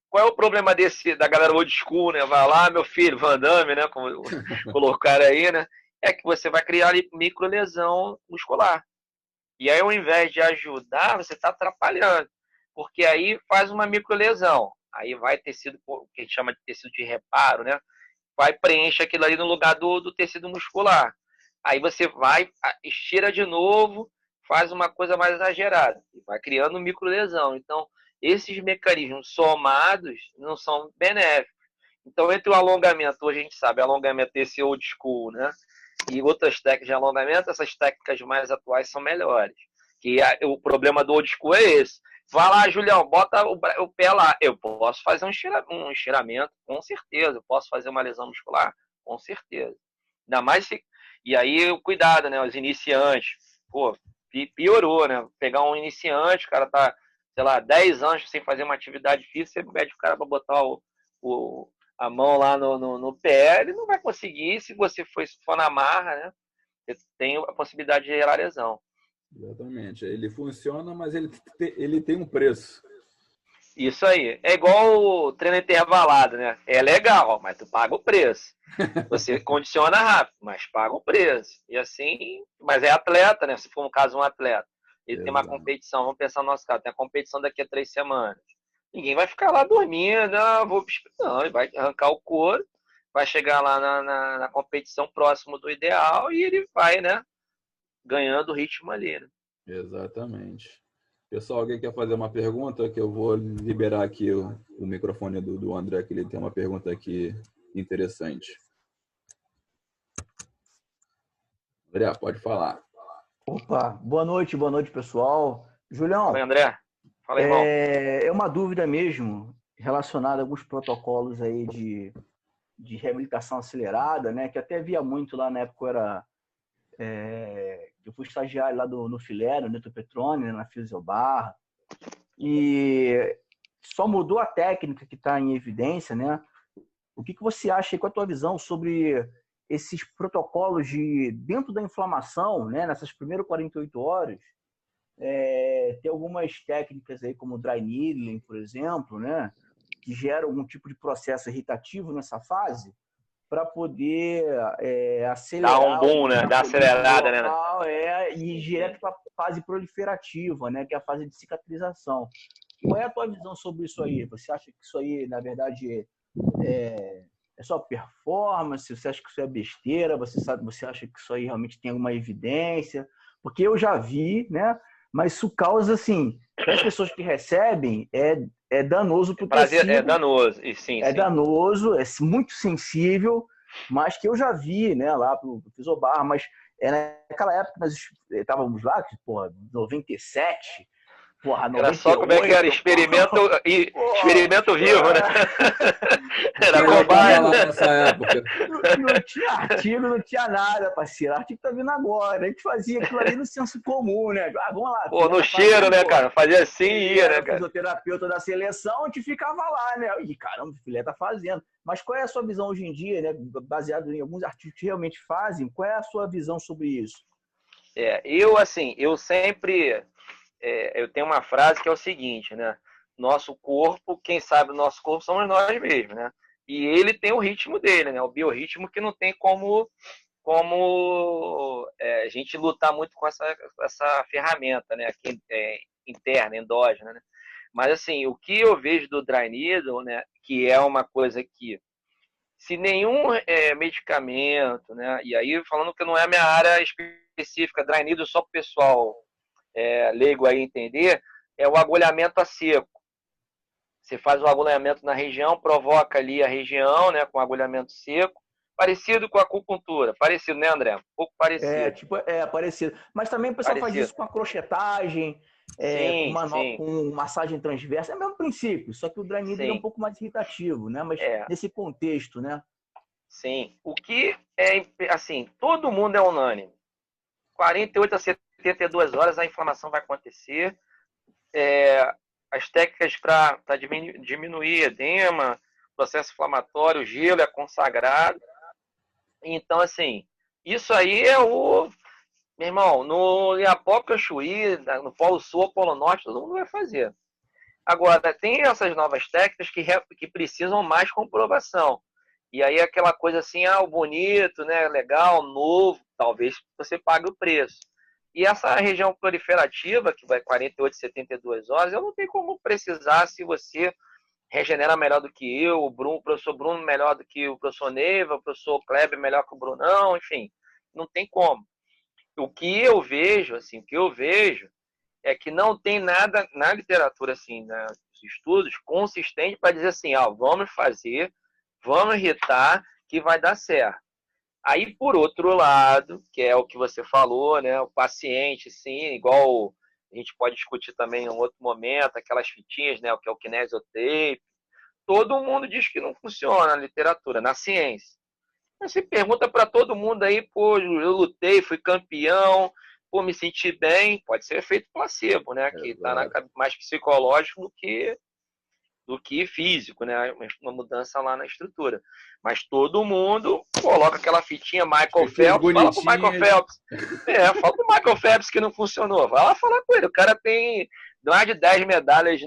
Qual é o problema da galera old school, né? Vai lá, meu filho, Van Damme, né? Como colocaram aí, né? É que você vai criar microlesão muscular. E aí, ao invés de ajudar, você está atrapalhando. Porque aí faz uma microlesão. Aí vai tecido, que a gente chama de tecido de reparo, né? Vai preencher aquilo ali no lugar do tecido muscular. Aí você vai, estira de novo, faz uma coisa mais exagerada. E vai criando microlesão. Então, esses mecanismos somados não são benéficos. Então, entre o alongamento, hoje a gente sabe, alongamento desse old school, né? E outras técnicas de alongamento, essas técnicas mais atuais são melhores. Que o problema do old school é esse. Vai lá, Julião, bota o pé lá. Eu posso fazer um estiramento, com certeza. Eu posso fazer uma lesão muscular, com certeza. Ainda mais se... E aí, cuidado, né? Os iniciantes. Pô, piorou, né? Pegar um iniciante, o cara tá, sei lá, 10 anos sem fazer uma atividade física, você pede o cara para botar a mão lá no pé, ele não vai conseguir. Se você for na marra, né? Você tem a possibilidade de gerar lesão. Exatamente. Ele funciona, mas ele tem um preço. Isso aí. É igual o treino intervalado, né? É legal, mas tu paga o preço. Você condiciona rápido, mas paga o preço. E assim, mas é atleta, né? Se for um caso, um atleta. Ele tem uma competição, vamos pensar no nosso caso, tem a competição daqui a 3 semanas. Ninguém vai ficar lá dormindo, não, ele vai arrancar o couro, vai chegar lá na competição próximo do ideal e ele vai, né? Ganhando o ritmo ali, né? Exatamente. Pessoal, alguém quer fazer uma pergunta? Que eu vou liberar aqui o microfone do André, que ele tem uma pergunta aqui interessante. André, pode falar. Opa, boa noite, pessoal. Julião, Oi, André. Fala, irmão. É uma dúvida mesmo relacionada a alguns protocolos aí de reabilitação acelerada, né? Que até via muito lá na época, eu fui estagiário lá no Filé, no Newton Petrone, né, na Fisiobarra, e só mudou a técnica que está em evidência, né? O que você acha aí, qual a tua visão sobre esses protocolos dentro da inflamação, né? Nessas primeiras 48 horas, tem algumas técnicas aí como o dry needling, por exemplo, né? Que geram algum tipo de processo irritativo nessa fase, para poder acelerar... Dá um boom, né? Dá acelerada, local, né? E ir direto para a fase proliferativa, né? Que é a fase de cicatrização. Qual é a tua visão sobre isso aí? Você acha que isso aí, na verdade, é só performance? Você acha que isso é besteira? Você acha que isso aí realmente tem alguma evidência? Porque eu já vi, né? Mas isso causa, assim, para as pessoas que recebem, é danoso para o tecido. É danoso, e sim. Danoso, é muito sensível, mas que eu já vi, né, lá pro Fisiobarra, mas naquela época nós estávamos lá, porra, 97, porra, 98. Era só como é que era, experimento vivo, né? Era cobaia nessa época. Não tinha artigo, não tinha nada, parceiro. O artigo tá vindo agora. A gente fazia aquilo ali no senso comum, né? Vamos lá. Pô, no cheiro, né, cara? Fazia assim e ia, né, cara? Fisioterapeuta da seleção, a gente ficava lá, né? E caramba, o filé tá fazendo. Mas qual é a sua visão hoje em dia, né? Baseado em alguns artigos que realmente fazem, qual é a sua visão sobre isso? Eu sempre... eu tenho uma frase que é o seguinte, né? Nosso corpo, quem sabe o nosso corpo somos nós mesmos, né? E ele tem o ritmo dele, né? O biorritmo que não tem como a gente lutar muito com essa ferramenta, né? Aqui, interna, endógena, né? Mas assim, o que eu vejo do dry needle, né? Que é uma coisa que, se nenhum medicamento, né? E aí falando que não é a minha área específica, dry needle só para o pessoal leigo aí entender, é o agulhamento a seco. Você faz o agulhamento na região, provoca ali a região, né? Com agulhamento seco. Parecido com a acupuntura. Parecido, né, André? Um pouco parecido. Parecido. Mas também o pessoal faz isso com a crochetagem, Sim, sim. com massagem transversa. É o mesmo princípio, só que o dry needle é um pouco mais irritativo, né? Mas nesse contexto, né? Sim. O que assim, todo mundo é unânime. 48 a 72 horas a inflamação vai acontecer. As técnicas para diminuir edema, processo inflamatório, gelo é consagrado. Então, assim, isso aí é o... Meu irmão, no Iapoca, Chuí, no Polo Sul, Polo Norte, todo mundo vai fazer. Agora, tem essas novas técnicas que precisam mais comprovação. E aí aquela coisa assim, o bonito, né, legal, novo, talvez você pague o preço. E essa região proliferativa, que vai 48, 72 horas, eu não tenho como precisar se você regenera melhor do que eu, o professor Bruno melhor do que o professor Neiva, o professor Kleber melhor que o Brunão, enfim, não tem como. O que eu vejo, assim, é que não tem nada na literatura, assim, nos estudos, consistente para dizer assim, vamos fazer, vamos irritar, que vai dar certo. Aí, por outro lado, que é o que você falou, né, o paciente, sim, igual a gente pode discutir também em um outro momento, aquelas fitinhas, né, o que é o kinesiotape, todo mundo diz que não funciona na literatura, na ciência. Mas você pergunta para todo mundo aí, pô, eu lutei, fui campeão, pô, me senti bem, pode ser efeito placebo, né, que está mais psicológico do que físico, né, uma mudança lá na estrutura. Mas todo mundo coloca aquela fitinha Michael Phelps, fala pro Michael Phelps. Fala pro Michael Phelps que não funcionou. Vai lá falar com ele. O cara tem mais de 10 medalhas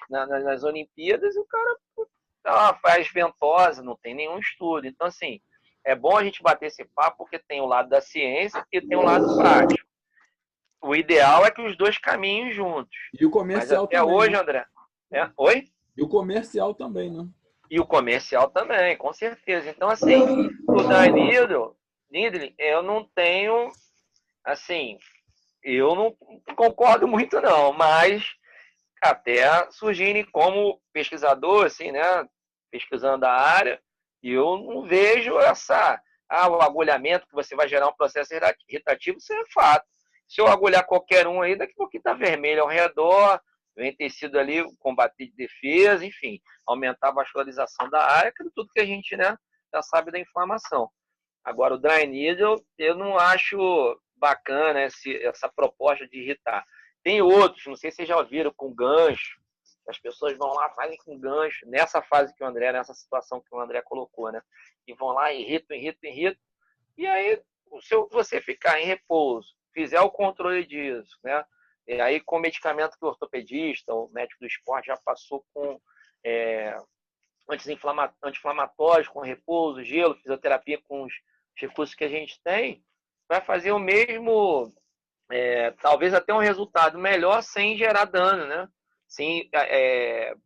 nas Olimpíadas e o cara faz ventosa, não tem nenhum estudo. Então, assim, é bom a gente bater esse papo porque tem o lado da ciência e tem o lado prático. O ideal é que os dois caminhem juntos. E o comercial Mas até também, hoje, né? André... Oi? E o comercial também, né? E o comercial também, com certeza. Então, assim, o dry needle, eu não tenho, assim, eu não concordo muito não, mas até surgirem como pesquisador, assim, né, pesquisando a área, e eu não vejo o agulhamento que você vai gerar um processo irritativo, isso é fato. Se eu agulhar qualquer um aí, daqui a pouquinho tá vermelho ao redor, vem tecido ali, combater de defesa, enfim, aumentar a vascularização da área, que é tudo que a gente, né, já sabe da inflamação. Agora, o dry needle, eu não acho bacana essa proposta de irritar. Tem outros, não sei se vocês já ouviram, com gancho. As pessoas vão lá, fazem com gancho, nessa fase que o André, nessa situação que o André colocou, né? E vão lá, irritam. E aí, se você ficar em repouso, fizer o controle disso, né? E aí, com medicamento que o ortopedista, o médico do esporte já passou com anti-inflamatórios, com repouso, gelo, fisioterapia com os recursos que a gente tem, vai fazer o mesmo, talvez até um resultado melhor sem gerar dano, né? Sem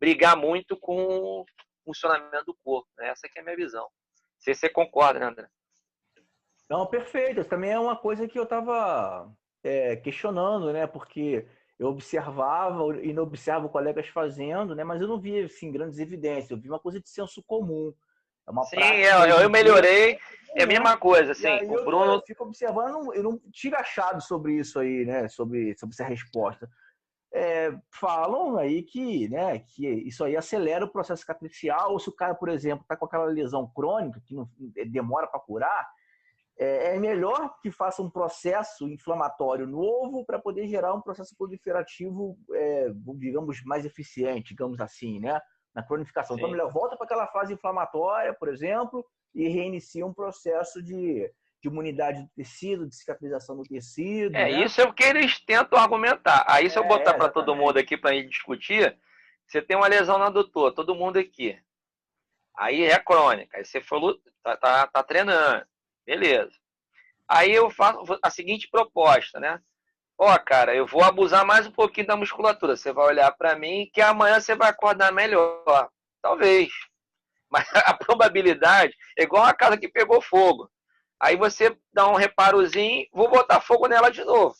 brigar muito com o funcionamento do corpo. Né? Essa que é a minha visão. Não sei se você concorda, né, André? Não, perfeito. Isso também é uma coisa que eu estava questionando, né? Porque eu observava e não observo colegas fazendo, né? Mas eu não via assim, grandes evidências. Eu vi uma coisa de senso comum. É uma Sim, prática eu melhorei. É a mesma coisa, assim. O Bruno... eu fico observando, eu não tive achado sobre isso aí, né? Sobre essa resposta. Falam aí que isso aí acelera o processo cicatricial, ou se o cara, por exemplo, está com aquela lesão crônica que não demora para curar, é melhor que faça um processo inflamatório novo para poder gerar um processo proliferativo, digamos, mais eficiente, digamos assim, né? Na cronificação. Sim. Então, melhor volta para aquela fase inflamatória, por exemplo, e reinicia um processo de imunidade do tecido, de cicatrização do tecido. Né? Isso é o que eles tentam argumentar. Aí, se eu botar para todo mundo aqui para a gente discutir, você tem uma lesão no adutor, todo mundo aqui. Aí é crônica. Aí você falou, tá treinando. Beleza. Aí eu faço a seguinte proposta, né? Ó, cara, eu vou abusar mais um pouquinho da musculatura. Você vai olhar para mim que amanhã você vai acordar melhor. Talvez. Mas a probabilidade é igual a casa que pegou fogo. Aí você dá um reparozinho, vou botar fogo nela de novo.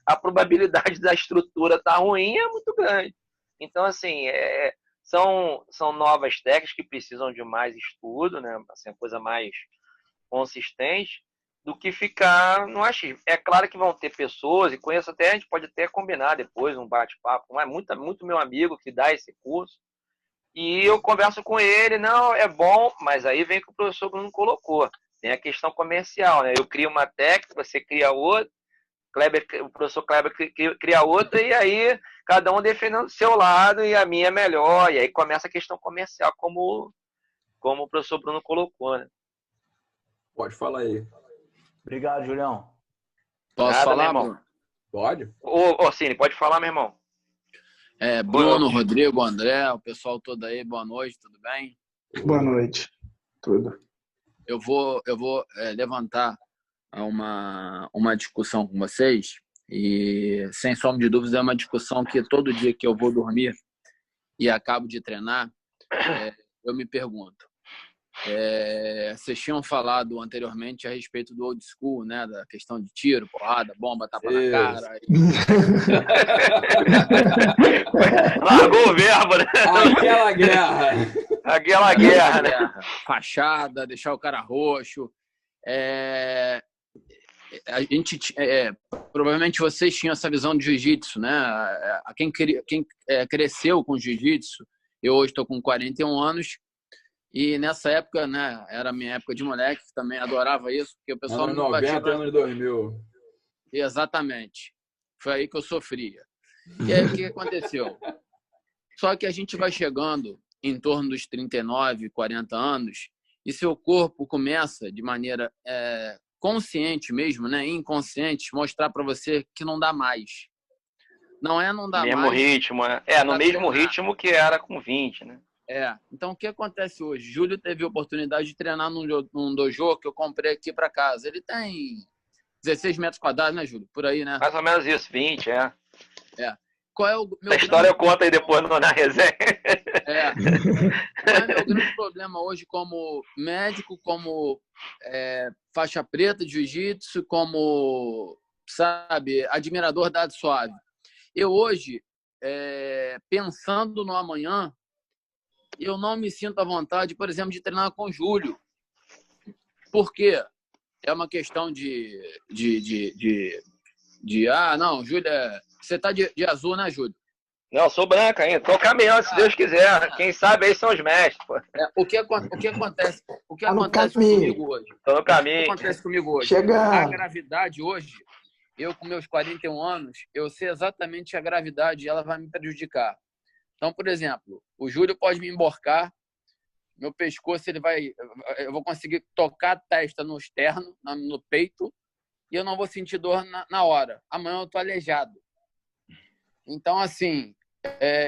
A probabilidade da estrutura estar ruim é muito grande. Então, assim, são novas técnicas que precisam de mais estudo, né? Assim, coisa mais consistente do que ficar no achismo. É claro que vão ter pessoas, e conheço até, a gente pode até combinar depois um bate-papo, mas muito meu amigo que dá esse curso, e eu converso com ele, não, é bom, mas aí vem que o professor não colocou. Tem a questão comercial, né? Eu crio uma técnica, você cria outra, o professor Kleber cria outra, e aí cada um defendendo o seu lado, e a minha é melhor, e aí começa a questão comercial, como o professor Bruno colocou, né? Pode falar aí. Obrigado, Julião. Posso Nada, meu falar, irmão? Bruno? Pode? Ô, Cine, pode falar, meu irmão. Bruno, Rodrigo, André, o pessoal todo aí, boa noite, tudo bem? Boa noite. Tudo. Eu vou levantar uma discussão com vocês e, sem sombra de dúvidas, é uma discussão que todo dia que eu vou dormir e acabo de treinar, eu me pergunto. Vocês tinham falado anteriormente a respeito do old school, né? Da questão de tiro, porrada, bomba, tapa na cara. Largou o verbo, né? Aquela guerra. Aquela guerra, né? Fachada, deixar o cara roxo. A gente, provavelmente vocês tinham essa visão de jiu-jitsu, né? Quem cresceu com jiu-jitsu, eu hoje estou com 41 anos, e nessa época, né, era a minha época de moleque, também adorava isso, porque o pessoal Anos me batia. 90, anos 2000. Exatamente. Foi aí que eu sofria. E aí o que aconteceu? Só que a gente vai chegando em torno dos 39, 40 anos, e seu corpo começa de maneira consciente mesmo, né, inconsciente, mostrar para você que não dá mais. Não dá mesmo mais. Ritmo, no mesmo ritmo que era com 20, né? Então, o que acontece hoje? Júlio teve a oportunidade de treinar num dojo que eu comprei aqui para casa. Ele tem 16 metros quadrados, né, Júlio? Por aí, né? Mais ou menos isso, 20, Qual é o meu A história eu conto aí depois na resenha. Qual é o meu grande problema hoje como médico, como faixa preta de jiu-jitsu, como, sabe, admirador da arte suave? Eu hoje, pensando no amanhã, eu não me sinto à vontade, por exemplo, de treinar com o Júlio. Por quê? É uma questão não, Júlio, você tá de azul, né, Júlio? Não, sou branca ainda. Tô caminhando, se Deus quiser. Quem sabe aí são os mestres, pô. O que acontece comigo hoje? Tô no caminho. O que acontece comigo hoje? Chega. A gravidade hoje, eu com meus 41 anos, eu sei exatamente a gravidade e ela vai me prejudicar. Então, por exemplo, o Júlio pode me emborcar, meu pescoço, eu vou conseguir tocar a testa no externo, no peito, e eu não vou sentir dor na hora. Amanhã eu tô aleijado. Então, assim,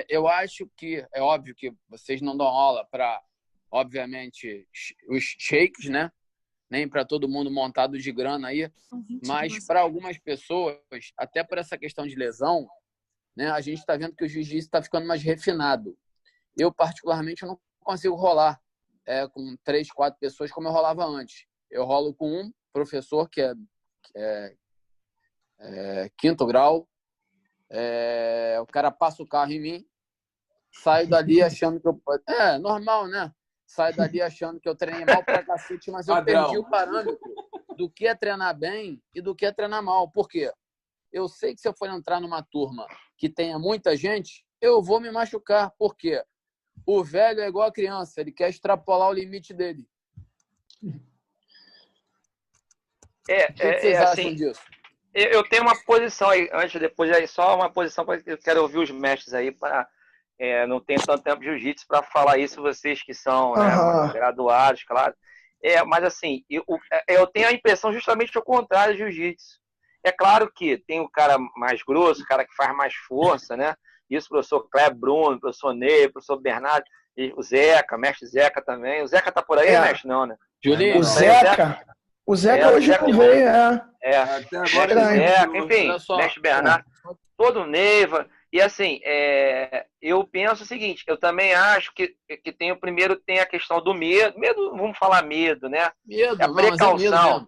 eu acho que, é óbvio que vocês não dão aula para, obviamente, os shakes, né? Nem para todo mundo montado de grana aí, mas para algumas pessoas, até por essa questão de lesão, né, a gente está vendo que o jiu-jitsu está ficando mais refinado. Eu, particularmente, não consigo rolar com 3, 4 pessoas como eu rolava antes. Eu rolo com um professor que é 5º grau, o cara passa o carro em mim, saio dali achando que eu... normal, né? Saio dali achando que eu treinei mal pra cacete, mas eu perdi o parâmetro do que é treinar bem e do que é treinar mal. Por quê? Eu sei que se eu for entrar numa turma que tenha muita gente, eu vou me machucar. Por quê? O velho é igual a criança, ele quer extrapolar o limite dele. O que vocês acham disso? Eu tenho uma posição aí, antes, depois, aí só uma posição que eu quero ouvir os mestres aí, para não tenho tanto tempo de jiu-jitsu para falar isso, vocês que são graduados, claro. Mas assim, eu tenho a impressão justamente o contrário do jiu-jitsu. É claro que tem o cara mais grosso, o cara que faz mais força, né? Isso, professor Kleber, Bruno, professor Ney, professor Bernardo, E o Zeca, mestre Zeca também. O Zeca tá por aí, mestre? Não, né? Julinho, O Zeca hoje não veio, Até agora Zeca, enfim, olha só, mestre Bernardo, todo Neiva. E assim, eu penso o seguinte, eu também acho que tem tem a questão do medo. Medo, vamos falar medo, né? Medo, É a precaução.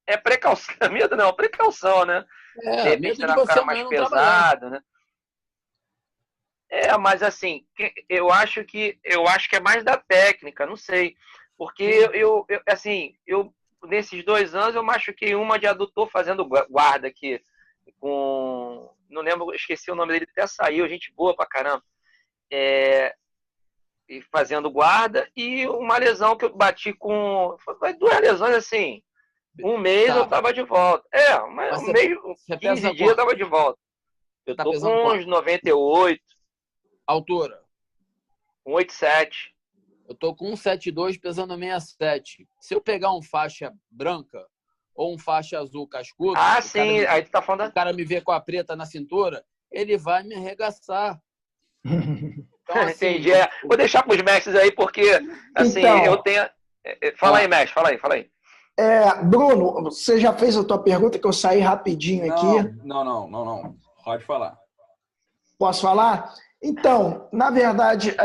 É precaução. Medo não, precaução, né? De repente medo de será você ficar mais amanhã não trabalhar. pesado, né? Mas assim, eu acho que é mais da técnica, não sei. Porque eu nesses 2 anos eu machuquei uma de adutor fazendo guarda aqui com, não lembro, esqueci o nome dele, até saiu, gente boa pra caramba. E fazendo guarda, e uma lesão que eu bati com, foi 2 lesões assim, 1 mês eu tava de volta. Um mês, 15 dias eu tava de volta. Eu tô com uns 98. Altura? 187. Eu tô com 172 pesando 67. Se eu pegar um faixa branca ou um faixa azul cascudo, sim, aí tu tá falando. O cara me vê com a preta na cintura, ele vai me arregaçar. Então, assim, entendi. Vou deixar pros mestres aí, porque assim, então, eu tenho. Fala aí, mestre, fala aí. Bruno, você já fez a tua pergunta que eu saí rapidinho aqui? Não. Pode falar. Posso falar? Então, na verdade,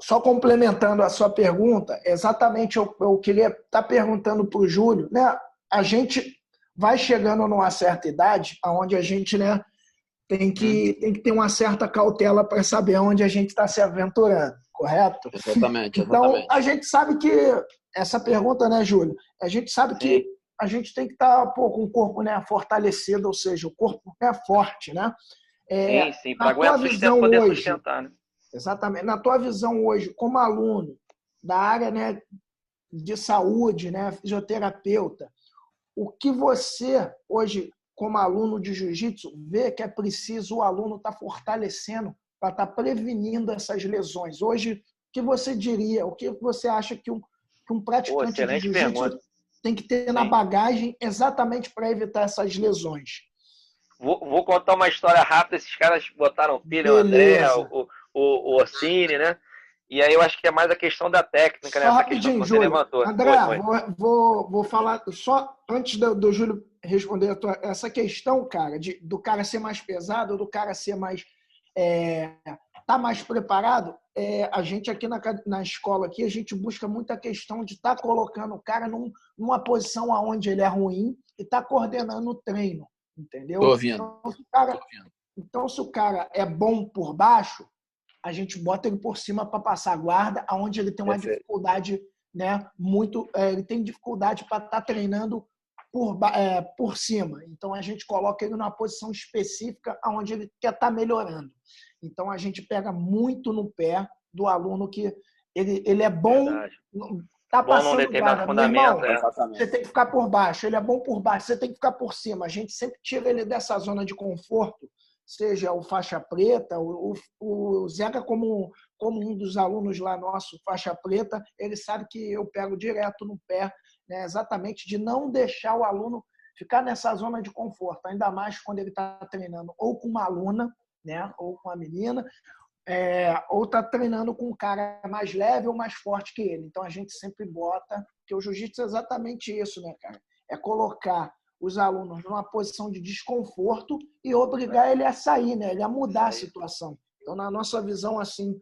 só complementando a sua pergunta, exatamente eu queria estar perguntando para o Júlio, né? A gente vai chegando numa certa idade, onde a gente, né, tem que ter uma certa cautela para saber onde a gente está se aventurando, correto? Exatamente. Então, a gente sabe que essa pergunta, né, Júlio? A gente sabe que a gente tem que estar com o corpo, né, fortalecido, ou seja, o corpo é forte, né? Sim, para poder sustentar, né? Exatamente. Na tua visão hoje, como aluno da área, né, de saúde, né, fisioterapeuta, o que você, hoje, como aluno de jiu-jitsu, vê que é preciso o aluno estar fortalecendo para estar prevenindo essas lesões? Hoje, o que você diria, o que você acha que um praticante de jiu-jitsu tem que ter na bagagem exatamente para evitar essas lesões? Vou contar uma história rápida. Esses caras botaram pilha, o André, o Orsini, né? E aí eu acho que é mais a questão da técnica, né? Só Essa rapidinho, questão que você Júlio. levantou. André, vou falar só antes do Júlio responder essa questão, cara, do cara ser mais pesado, do cara ser mais tá mais preparado. A gente aqui na escola aqui, a gente busca muito a questão de estar colocando o cara numa posição onde ele é ruim e tá coordenando o treino, entendeu? Tô ouvindo. Então, se o cara é bom por baixo, a gente bota ele por cima para passar a guarda, onde ele tem uma dificuldade, né, ele tem dificuldade para estar treinando por cima. Então, a gente coloca ele numa posição específica onde ele quer estar melhorando. Então, a gente pega muito no pé do aluno que ele é bom, tá passando guarda. Meu irmão, você tem que ficar por baixo. Ele é bom por baixo, você tem que ficar por cima. A gente sempre tira ele dessa zona de conforto, seja o faixa preta, o Zeca como um dos alunos lá nosso, faixa preta, ele sabe que eu pego direto no pé, né, exatamente de não deixar o aluno ficar nessa zona de conforto, ainda mais quando ele está treinando ou com uma aluna, né, ou com uma menina, ou está treinando com um cara mais leve ou mais forte que ele. Então a gente sempre bota, que o jiu-jitsu é exatamente isso, né, cara? É colocar os alunos numa posição de desconforto e obrigar ele a sair, né? Ele a mudar a situação. Então, na nossa visão, assim,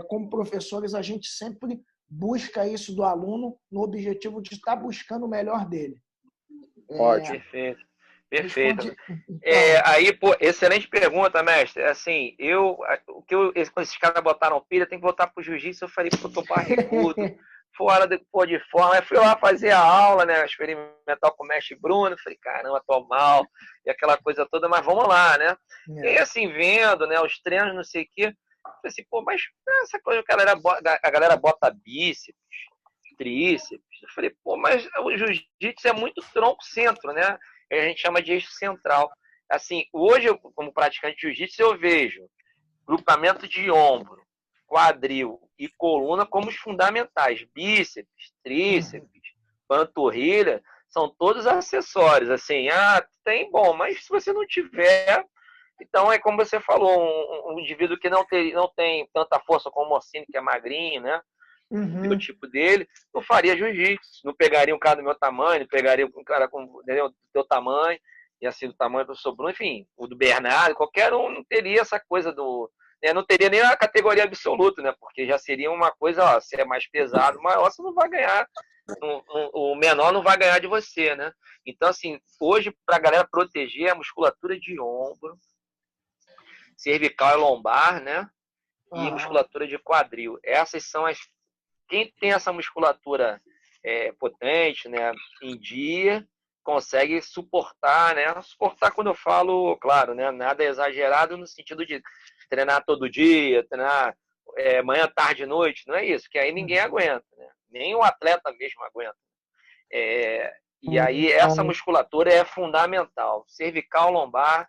como professores, a gente sempre busca isso do aluno no objetivo de estar buscando o melhor dele. Ótimo. Perfeito. Aí, pô, excelente pergunta, mestre. Assim, esses caras botaram pilha, tem que voltar pro jiu-jitsu. Eu falei, pô, tô barrigudo. Fora de forma. Aí fui lá fazer a aula, né? Experimental com o mestre Bruno. Falei, caramba, tô mal. E aquela coisa toda, mas vamos lá, né? E aí, assim, vendo, né? Os treinos, não sei o quê. Falei assim, pô, mas essa coisa, a galera bota bíceps, tríceps. Eu falei, pô, mas o jiu-jitsu é muito tronco-centro, né? A gente chama de eixo central. Assim, hoje, como praticante de jiu-jitsu, eu vejo grupamento de ombro, quadril e coluna como os fundamentais. Bíceps, tríceps, panturrilha, são todos acessórios. Assim, tem bom, mas se você não tiver, Então, é como você falou, um indivíduo que não tem tanta força como o Morcini, que é magrinho, né? O tipo dele, não faria jiu-jitsu. Não pegaria um cara do meu tamanho, não pegaria um cara do teu tamanho, e assim, do tamanho do professor Bruno, enfim, o do Bernardo, qualquer um não teria essa coisa do... Né, não teria nem a categoria absoluta, né? Porque já seria uma coisa, ó, se é mais pesado, maior, você não vai ganhar. O menor não vai ganhar de você, né? Então, assim, hoje, para a galera proteger a musculatura de ombro, cervical e lombar, né? E musculatura de quadril. Essas são as... Quem tem essa musculatura potente, né, em dia, consegue suportar, né? Suportar quando eu falo, claro, né? Nada exagerado no sentido de treinar todo dia, treinar manhã, tarde, noite. Não é isso, que aí ninguém aguenta, né? Nem o atleta mesmo aguenta. E aí essa musculatura é fundamental. Cervical, lombar,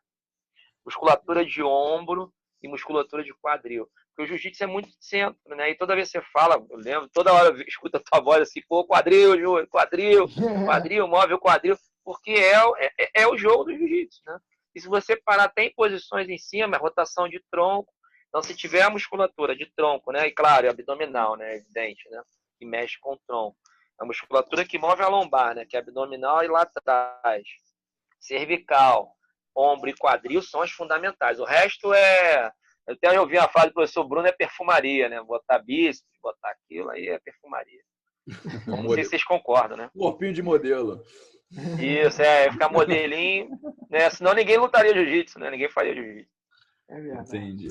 musculatura de ombro e musculatura de quadril. Porque o jiu-jitsu é muito centro, né? E toda vez que você fala, eu lembro, toda hora eu escuto a tua voz assim, pô, quadril, Júlio, quadril, move o quadril, porque é o jogo do jiu-jitsu, né? E se você parar até em posições em cima, é rotação de tronco. Então, se tiver a musculatura de tronco, né? E claro, é abdominal, né? Evidente, né? Que mexe com o tronco. A musculatura que move a lombar, né? Que é abdominal e lá atrás. Cervical, ombro e quadril são as fundamentais. O resto é... Eu até ouvi a frase do professor Bruno, é perfumaria, né? Botar bíceps, botar aquilo, aí é perfumaria. Não sei se vocês concordam, né? Corpinho de modelo. Isso, ficar modelinho, né? Senão ninguém lutaria jiu-jitsu, né? Ninguém faria jiu-jitsu. É verdade. Entendi.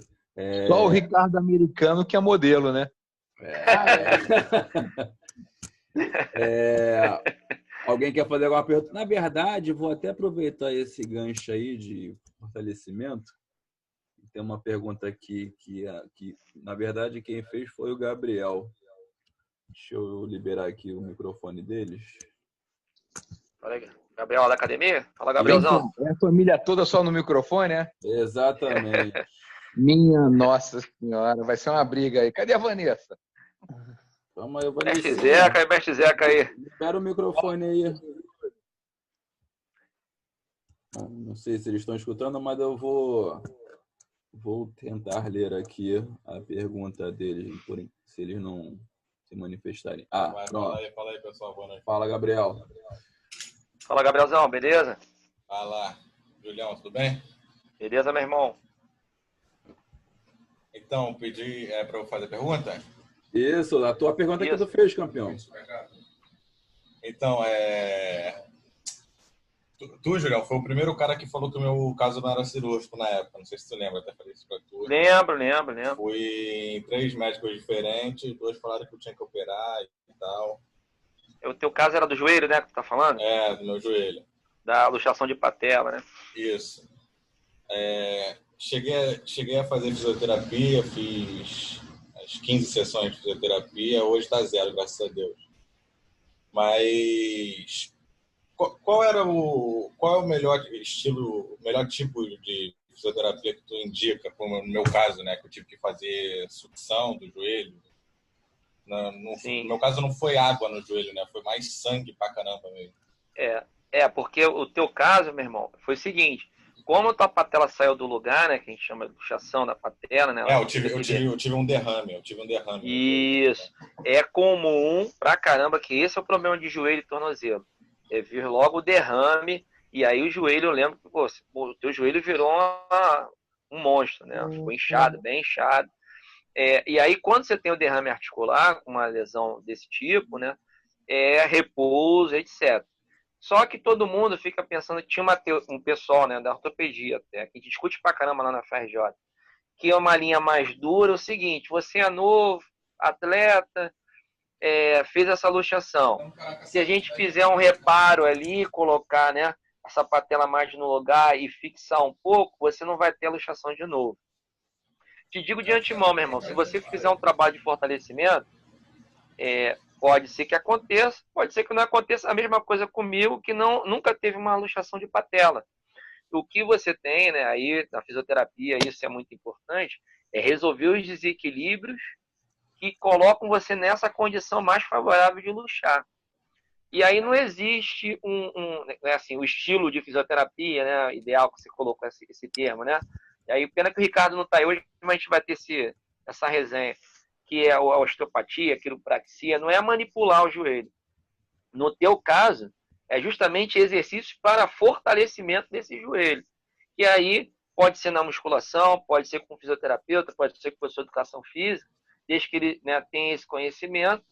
Só o Ricardo americano que é modelo, né? Alguém quer fazer alguma pergunta? Na verdade, vou até aproveitar esse gancho aí de fortalecimento. Tem uma pergunta aqui que na verdade, quem fez foi o Gabriel. Deixa eu liberar aqui o microfone deles. Gabriel da academia? Fala, Gabrielzão. É a família toda só no microfone, né? Exatamente. Minha Nossa Senhora, vai ser uma briga aí. Cadê a Vanessa? Vamos aí, Mestre Zeca aí. Libera o microfone aí. Não sei se eles estão escutando, mas eu vou tentar ler aqui a pergunta deles, se eles não se manifestarem. Fala aí, pessoal. Boa noite. Fala, Gabriel. Fala, Gabrielzão, beleza? Fala, Julião, tudo bem? Beleza, meu irmão? Então, pedi para eu fazer pergunta? Isso, a tua pergunta que tu fez, campeão. Então, Tu, Julião, foi o primeiro cara que falou que o meu caso não era cirúrgico na época. Não sei se tu lembra, até falei isso pra tu. Lembro. Fui em 3 médicos diferentes, 2 falaram que eu tinha que operar e tal. O teu caso era do joelho, né, que tu tá falando? Do meu joelho. Da luxação de patela, né? Isso. Cheguei a fazer fisioterapia, fiz as 15 sessões de fisioterapia, hoje tá 0, graças a Deus. Mas... Qual é o melhor estilo, o melhor tipo de fisioterapia que tu indica, como no meu caso, né, que eu tive que fazer sucção do joelho? No meu caso não foi água no joelho, né, foi mais sangue pra caramba mesmo. Porque o teu caso, meu irmão, foi o seguinte, como a tua patela saiu do lugar, né, que a gente chama de luxação da patela, né? Eu tive um derrame. Isso. É comum pra caramba que esse é o problema de joelho e tornozelo. Vir logo o derrame, e aí o joelho, eu lembro que o teu joelho virou um monstro, né? Ficou inchado, bem inchado. E aí, quando você tem o derrame articular, com uma lesão desse tipo, né? Repouso, etc. Só que todo mundo fica pensando, tinha um pessoal, né, da ortopedia até, que discute pra caramba lá na FRJ, que é uma linha mais dura, é o seguinte, você é novo, atleta, fez essa luxação. Se a gente fizer um reparo ali, colocar, né, essa patela mais no lugar e fixar um pouco, você não vai ter a luxação de novo. Te digo de antemão, meu irmão, se você fizer um trabalho de fortalecimento, pode ser que aconteça, pode ser que não aconteça. A mesma coisa comigo, que nunca teve uma luxação de patela. O que você tem, né, aí na fisioterapia, isso é muito importante, é resolver os desequilíbrios que colocam você nessa condição mais favorável de luxar. E aí não existe o estilo de fisioterapia, né, ideal que você colocou esse termo, né? E aí, pena que o Ricardo não está aí hoje, mas a gente vai ter essa resenha, que é a osteopatia, a quiropraxia, não é manipular o joelho. No teu caso, é justamente exercícios para fortalecimento desse joelho. E aí pode ser na musculação, pode ser com fisioterapeuta, pode ser com professor de educação física, desde que ele, né, tenha esse conhecimento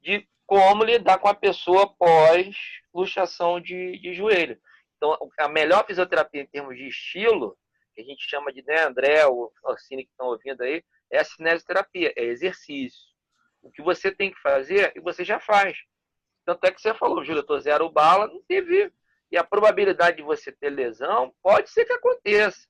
de como lidar com a pessoa pós luxação de joelho. Então, a melhor fisioterapia em termos de estilo, que a gente chama de, né, André, o Orsini que estão ouvindo aí, é a cinesioterapia, é exercício. O que você tem que fazer, e você já faz. Tanto é que você falou, Júlio, eu tô 0 bala, não teve. E a probabilidade de você ter lesão pode ser que aconteça.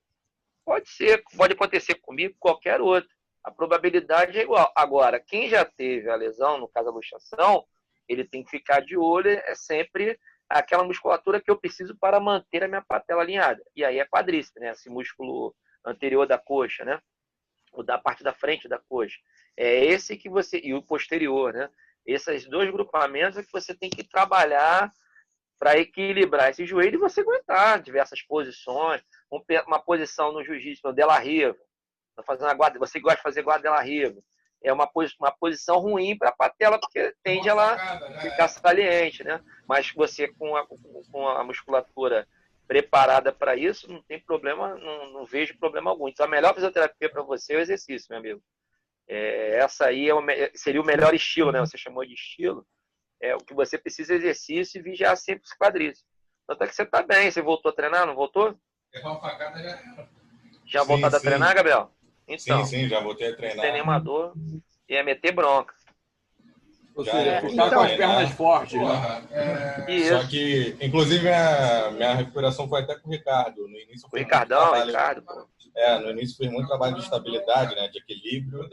Pode ser, pode acontecer comigo, qualquer outro. A probabilidade é igual. Agora, quem já teve a lesão, no caso a luxação, ele tem que ficar de olho, é sempre aquela musculatura que eu preciso para manter a minha patela alinhada. E aí é quadríceps, né? Esse músculo anterior da coxa, né? O da parte da frente da coxa. É esse que você... E o posterior, né? Esses dois grupamentos é que você tem que trabalhar para equilibrar esse joelho e você aguentar diversas posições. Uma posição no jiu-jitsu, no de la Riva, fazendo a guarda, você gosta de fazer guarda de la Riva, é uma posição ruim para a patela, porque tende a ela ficar saliente, né? Mas você com a musculatura preparada para isso, não tem problema, não vejo problema algum. Então a melhor fisioterapia para você é o exercício, meu amigo. Essa aí seria o melhor estilo, né? Você chamou de estilo. O que você precisa é exercício e vigiar sempre os quadríceps. Tanto é que você está bem. Você voltou a treinar, não voltou? Já voltou a treinar, Gabriel? Então, sim, já voltei a treinar. Sem nenhuma dor, ia meter bronca. Ou seja, ficar com as pernas fortes, né? Só que, inclusive, minha recuperação foi até com o Ricardo. No início, o Ricardão, Ricardo, pô. No início fiz muito trabalho de estabilidade, né, de equilíbrio.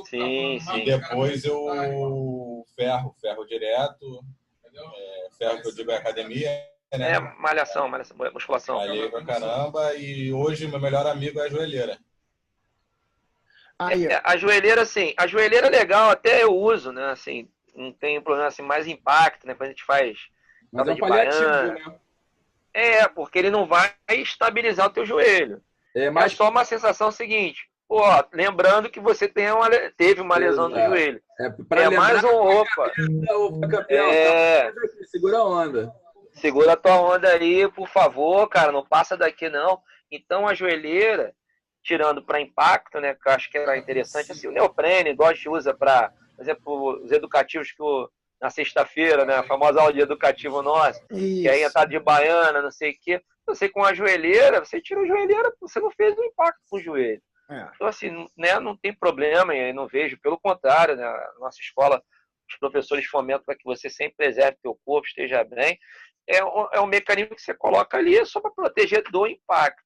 Sim. E depois eu ferro direto, ferro que eu digo é academia, né? Malhação, musculação. Malhei pra caramba e hoje meu melhor amigo é a joelheira. A joelheira, assim, a joelheira é legal, até eu uso, né, assim, não tem problema, assim, mais impacto, né, quando a gente faz... Mas é um paliativo, né? Porque ele não vai estabilizar o teu joelho. É só uma sensação seguinte, pô, lembrando que você teve uma lesão no joelho. Mais um, opa, campeão, segura a onda. Segura a tua onda aí, por favor, cara, não passa daqui não. Então a joelheira, tirando para impacto, né, que eu acho que era interessante, assim, o neoprene, igual a gente usa para, por exemplo, os educativos que na sexta-feira, né, a famosa aula de educativo nossa, que aí tá de baiana, não sei o quê. Você com a joelheira, você tira a joelheira, você não fez um impacto com o joelho. Então, assim, né, não tem problema, e não vejo, pelo contrário, né, na nossa escola, os professores fomentam para que você sempre preserve o teu corpo, esteja bem. É um mecanismo que você coloca ali só para proteger do impacto.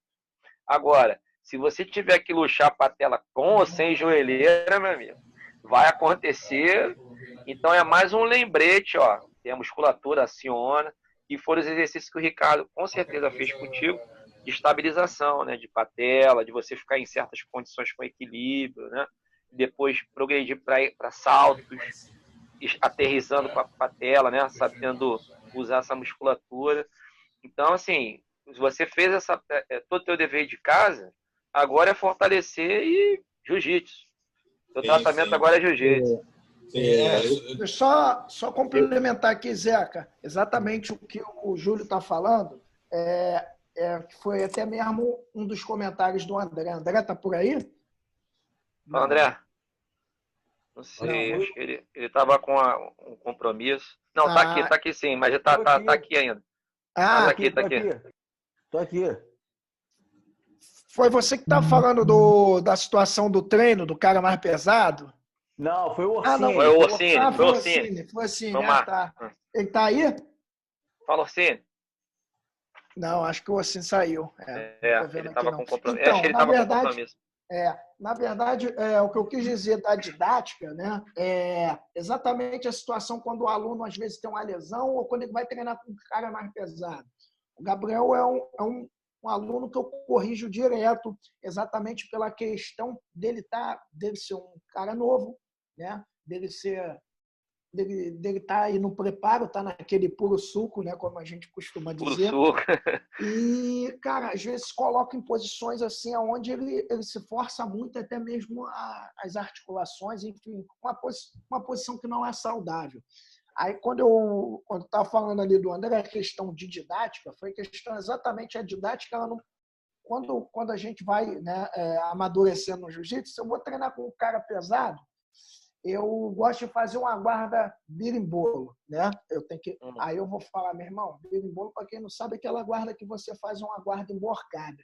Agora, se você tiver que luxar a patela com ou sem joelheira, meu amigo, vai acontecer. Então é mais um lembrete, ó. Tem a musculatura aciona, e foram os exercícios que o Ricardo com certeza fez contigo, de estabilização, né? De patela, de você ficar em certas condições com equilíbrio, né? Depois progredir para saltos, aterrissando com a patela, né? Sabendo usar essa musculatura. Então, assim, se você fez todo o teu dever de casa, agora é fortalecer e jiu-jitsu. O tratamento agora é jiu-jitsu. Só complementar aqui, Zeca, exatamente o que o Júlio está falando, foi até mesmo um dos comentários do André. André está por aí? Não. André? Não sei, acho que ele estava com um compromisso. Não, tá aqui sim, mas tá aqui ainda. Tá aqui. Tô aqui. Foi você que estava falando da situação do treino, do cara mais pesado? Não, foi o Orsini. Não, foi o Orsini. Foi o Orsini. Tá. Ele tá aí? Fala, Orsini. Não, acho que o Orsini saiu. Ele estava com compromisso. Então, acho que ele estava com compromisso. Na verdade, o que eu quis dizer da didática, né, é exatamente a situação quando o aluno, às vezes, tem uma lesão ou quando ele vai treinar com um cara mais pesado. O Gabriel é um aluno que eu corrijo direto, exatamente pela questão dele ser um cara novo, né, dele ser dele tá aí no preparo, tá naquele puro suco, né, como a gente costuma dizer. Puro suco. E, cara, às vezes coloca em posições assim onde ele se força muito, até mesmo as articulações, enfim, uma posição que não é saudável. Aí, quando estava falando ali do André, a questão de didática, foi questão exatamente a didática, ela não, quando a gente vai, né, amadurecendo no jiu-jitsu, se eu vou treinar com um cara pesado, eu gosto de fazer uma guarda birimbolo, né? Aí eu vou falar, meu irmão, birimbolo, para quem não sabe, é aquela guarda que você faz uma guarda emborcada,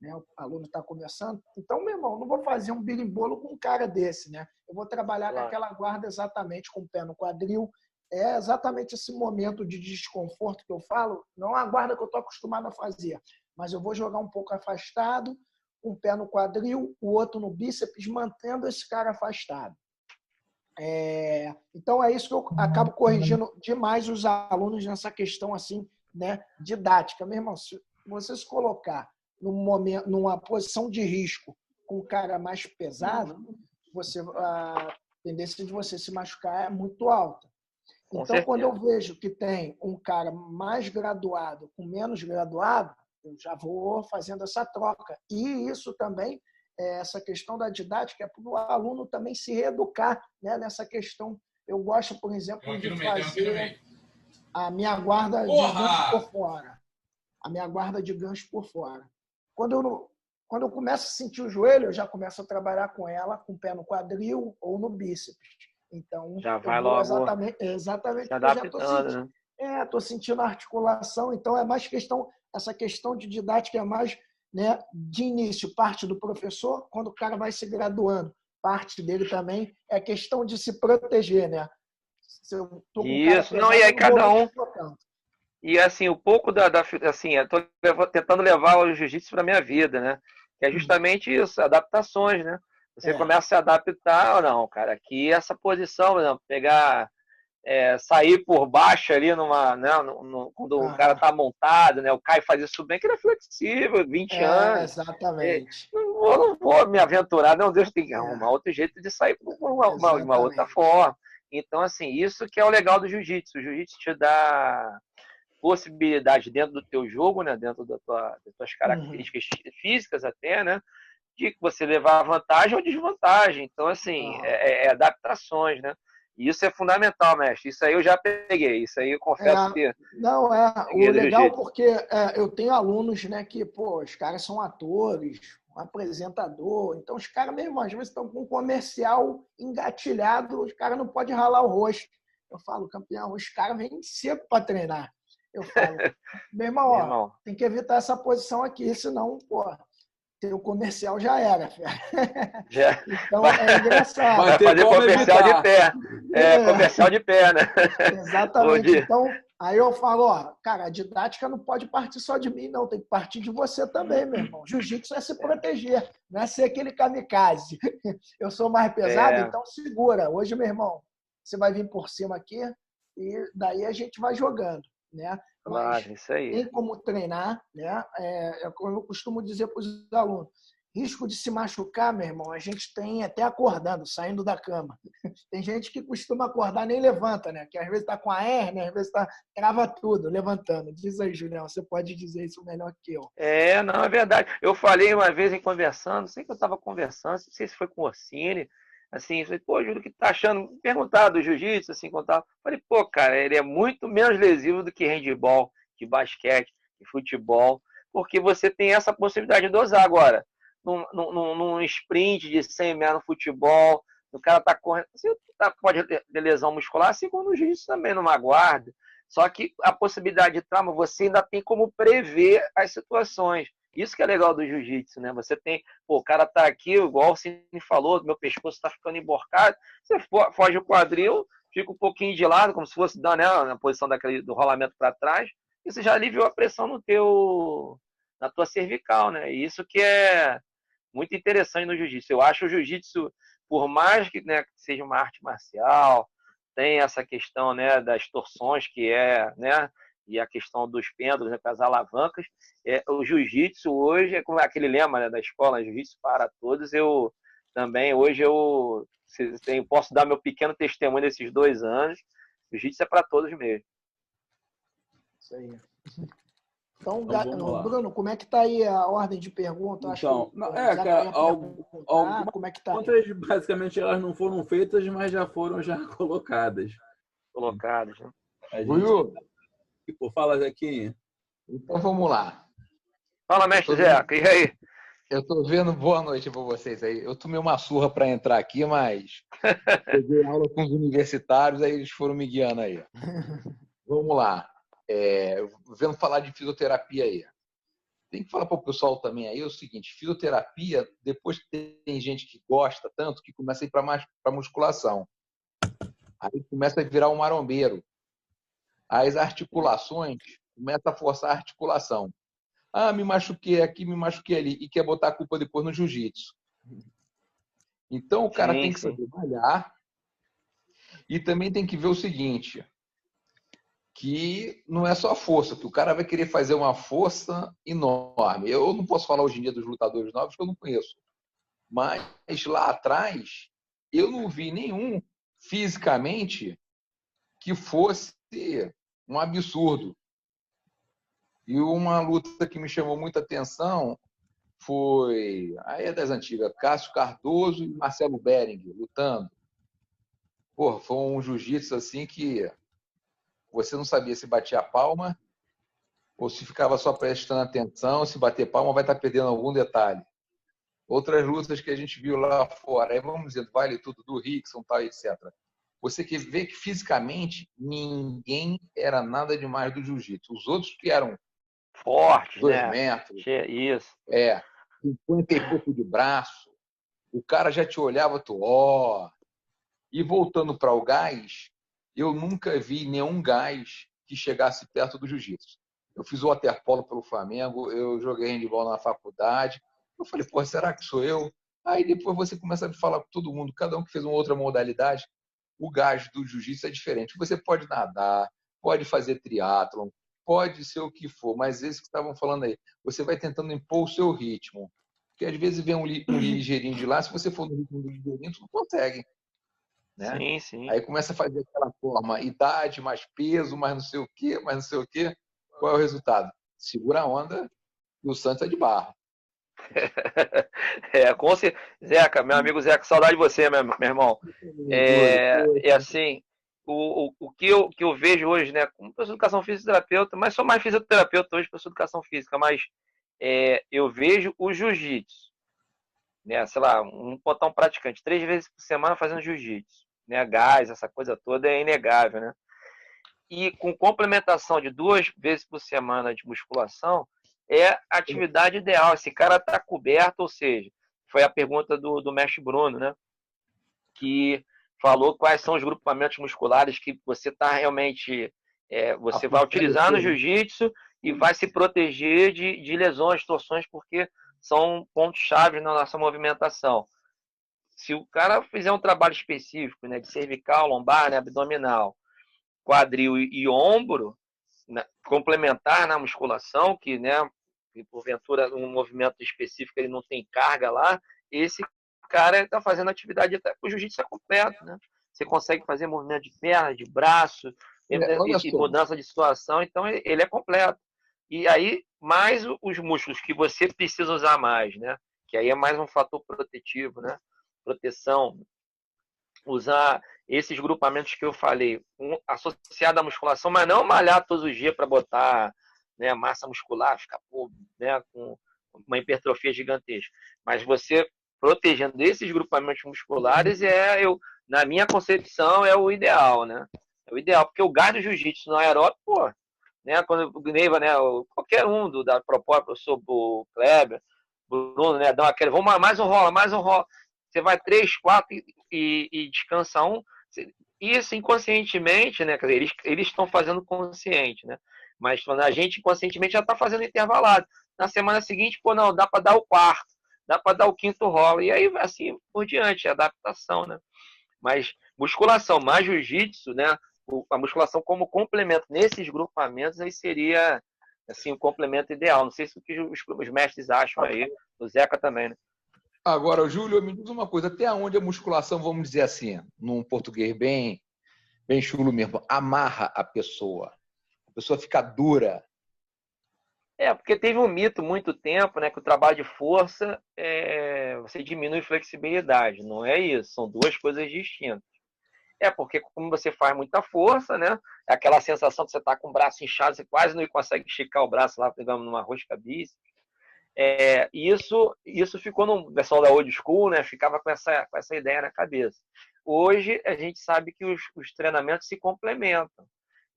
né? O aluno está começando. Então, meu irmão, não vou fazer um birimbolo com um cara desse, né? Eu vou trabalhar com aquela guarda exatamente com o pé no quadril. É exatamente esse momento de desconforto que eu falo, não é a guarda que eu estou acostumado a fazer, mas eu vou jogar um pouco afastado, um pé no quadril, o outro no bíceps, mantendo esse cara afastado. Então é isso que eu acabo corrigindo demais os alunos nessa questão assim, né, didática. Meu irmão, se você se colocar numa posição de risco com um cara mais pesado, a tendência de você se machucar é muito alta. Então, quando eu vejo que tem um cara mais graduado com menos graduado, eu já vou fazendo essa troca. E isso também, essa questão da didática, é para o aluno também se reeducar, né, nessa questão. Eu gosto, por exemplo, de fazer a minha guarda de gancho por fora. A minha guarda de gancho por fora. Quando eu começo a sentir o joelho, eu já começo a trabalhar com ela, com o pé no quadril ou no bíceps. Então, já vai logo exatamente se adaptando, né? Estou sentindo a articulação, então é mais essa questão de didática é mais, né, de início, parte do professor, quando o cara vai se graduando, parte dele também é questão de se proteger, né? Se eu tô com isso, pesado, e aí cada um... E assim, um pouco assim, eu tô tentando levar o jiu-jitsu para minha vida, né? Que é justamente isso, adaptações, né? Você começa a se adaptar ou não, cara. Aqui essa posição, por exemplo, pegar, sair por baixo ali né, quando o cara tá montado, né? O Caio faz isso bem, que ele é flexível, 20 anos. Exatamente. Não vou me aventurar, não, Deus tem que arrumar outro jeito de sair de uma outra forma. Então, assim, isso que é o legal do jiu-jitsu. O jiu-jitsu te dá possibilidade dentro do teu jogo, né? Dentro das tuas características físicas até, né? De você levar vantagem ou desvantagem. Então, assim, adaptações, né? E isso é fundamental, mestre. Isso aí eu já peguei. Isso aí eu confesso que... Não, o legal porque eu tenho alunos, né, que, pô, os caras são atores, um apresentador. Então, os caras mesmo, às vezes, estão com um comercial engatilhado, os caras não podem ralar o rosto. Eu falo, campeão, os caras vêm cedo para treinar. Eu falo, meu irmão, tem que evitar essa posição aqui, senão, pô, o comercial já era. Já. Então, é engraçado. Vai fazer comercial de pé. Comercial de pé, né? Exatamente. Então, aí eu falo, cara, a didática não pode partir só de mim, não. Tem que partir de você também, meu irmão. Jiu-jitsu é se proteger, não é ser aquele kamikaze. Eu sou mais pesado, então segura. Hoje, meu irmão, você vai vir por cima aqui e daí a gente vai jogando, né? Claro, mas isso aí. tem como treinar, né? Eu costumo dizer para os alunos, risco de se machucar, meu irmão, a gente tem até acordando, saindo da cama. Tem gente que costuma acordar nem levanta, né? Que às vezes está com a hérnia, às vezes trava tudo, levantando. Diz aí, Julião, você pode dizer isso melhor que eu. Não, é verdade. Eu falei uma vez em conversando, sei que eu estava conversando, não sei se foi com o Orsini, assim, falei, pô, Júlio, o que tá achando? Perguntar do jiu-jitsu, assim, contar. Falei, pô, cara, ele é muito menos lesivo do que handebol, de basquete, de futebol, porque você tem essa possibilidade de dosar agora. Num sprint de 100 metros no futebol, o cara tá correndo, você pode ter lesão muscular, assim como no jiu-jitsu também, numa guarda. Só que a possibilidade de trauma, você ainda tem como prever as situações. Isso que é legal do jiu-jitsu, né? Você tem, pô, o cara tá aqui, igual o Cine falou, meu pescoço tá ficando emborcado, você foge o quadril, fica um pouquinho de lado, como se fosse dar, né, na posição do rolamento para trás, e você já aliviou a pressão na tua cervical, né? E isso que é muito interessante no jiu-jitsu. Eu acho o jiu-jitsu, por mais que, né, seja uma arte marcial, tem essa questão, né, das torções, que né, e a questão dos pêndulos, né, com as alavancas, o jiu-jitsu hoje é como aquele lema, né, da escola, jiu-jitsu para todos. Hoje eu Posso dar meu pequeno testemunho desses 2 anos. Jiu-jitsu é para todos mesmo. Isso aí. Então, vamos lá. Bruno, como é que tá aí a ordem de perguntas? Então, cara, como é que tá? Outras, basicamente, elas não foram feitas, mas já foram colocadas. Colocadas, né? Buiu, Fala, Zequinha. então vamos lá. Fala, mestre Zeca, e aí? Eu tô vendo, boa noite para vocês aí. Eu tomei uma surra para entrar aqui, mas peguei aula com os universitários, aí eles foram me guiando aí. Vamos lá. Vendo falar de fisioterapia aí. Tem que falar para o pessoal também aí o seguinte: fisioterapia, depois que tem gente que gosta tanto, que começa a ir para musculação. Aí começa a virar um marombeiro. As articulações começam a forçar a articulação. Ah, me machuquei aqui, me machuquei ali. E quer botar a culpa depois no jiu-jitsu. Então o cara tem que saber malhar. E também tem que ver o seguinte: que não é só força, que o cara vai querer fazer uma força enorme. Eu não posso falar hoje em dia dos lutadores novos, que eu não conheço. Mas lá atrás, eu não vi nenhum fisicamente que fosse um absurdo. E uma luta que me chamou muita atenção foi, aí é das antigas, Cássio Cardoso e Marcelo Bering lutando. Porra, foi um jiu-jitsu assim que você não sabia se batia a palma ou se ficava só prestando atenção, se bater palma vai estar perdendo algum detalhe. Outras lutas que a gente viu lá fora, aí vamos dizer, Vale Tudo do Rickson, tal, etc. Você quer ver que fisicamente ninguém era nada demais do jiu-jitsu. Os outros que eram fortes, 2 né? metros, Isso. 50 e pouco de braço, o cara já te olhava, E voltando para o gás, eu nunca vi nenhum gás que chegasse perto do jiu-jitsu. Eu fiz o waterpolo pelo Flamengo, eu joguei handebol na faculdade. Eu falei, pô, será que sou eu? Aí depois você começa a falar com todo mundo, cada um que fez uma outra modalidade, o gás do jiu-jitsu é diferente. Você pode nadar, pode fazer triatlon, pode ser o que for, mas esse que estavam falando aí, você vai tentando impor o seu ritmo. Porque às vezes vem um ligeirinho de lá, se você for no ritmo do ligeirinho, tu não consegue. Né? Sim, sim. Aí começa a fazer aquela forma, idade, mais peso, mais não sei o quê, mais não sei o quê. Qual é o resultado? Segura a onda e o Santos é de barro. Com certeza. Zeca, meu amigo Zeca, saudade de você, meu irmão. Assim, o que eu vejo hoje, né, como professor de educação física e terapeuta, mas sou mais fisioterapeuta hoje, professor de educação física, mas eu vejo o jiu-jitsu, né, sei lá, botar um praticante 3 vezes por semana fazendo jiu-jitsu, né, gás, essa coisa toda é inegável, né? E com complementação de 2 vezes por semana de musculação, é a atividade ideal. Esse cara está coberto, ou seja, foi a pergunta do mestre Bruno, né? Que falou quais são os grupamentos musculares que você está realmente. Você vai utilizar no jiu-jitsu e vai se proteger de lesões, torções, porque são pontos-chave na nossa movimentação. Se o cara fizer um trabalho específico, né, de cervical, lombar, né, abdominal, quadril e ombro, né, complementar na musculação, que, né, porventura um movimento específico ele não tem carga lá, esse cara está fazendo atividade, até o jiu-jitsu é completo, né? Você consegue fazer movimento de perna, de braço, e mudança de situação, então ele é completo. E aí, mais os músculos que você precisa usar mais, né? Que aí é mais um fator protetivo, né? Proteção. Usar esses grupamentos que eu falei, associado à musculação, mas não malhar todos os dias para botar, né, massa muscular, ficar, né, com uma hipertrofia gigantesca. Mas você protegendo esses grupamentos musculares na minha concepção, é o ideal, né? É o ideal, porque o gás do jiu-jitsu no aeróbico, né, quando o Neiva, né, qualquer um da proposta, professor Kleber, Bruno, né, dá aquele, vamos mais um rola. Você vai 3, 4 e descansa um. Isso inconscientemente, né? Quer dizer, eles estão fazendo consciente, né? Mas a gente inconscientemente já está fazendo intervalado. Na semana seguinte, não, dá para dar o 4º, dá para dar o 5º rolo. E aí, assim por diante, adaptação, né? Mas musculação mais jiu-jitsu, né? A musculação como complemento nesses grupamentos aí seria assim, o complemento ideal. Não sei se o que os mestres acham aí, o Zeca também, né? Agora, Júlio, me diz uma coisa, até onde a musculação, vamos dizer assim, num português bem, bem chulo mesmo, amarra a pessoa fica dura. Porque teve um mito muito tempo, né, que o trabalho de força você diminui flexibilidade. Não é isso, são duas coisas distintas. Porque como você faz muita força, né, é aquela sensação de você estar com o braço inchado, você quase não consegue esticar o braço lá, digamos, numa rosca bíceps. Isso ficou no pessoal da old school, né, ficava com essa ideia na cabeça. Hoje, a gente sabe que os treinamentos se complementam.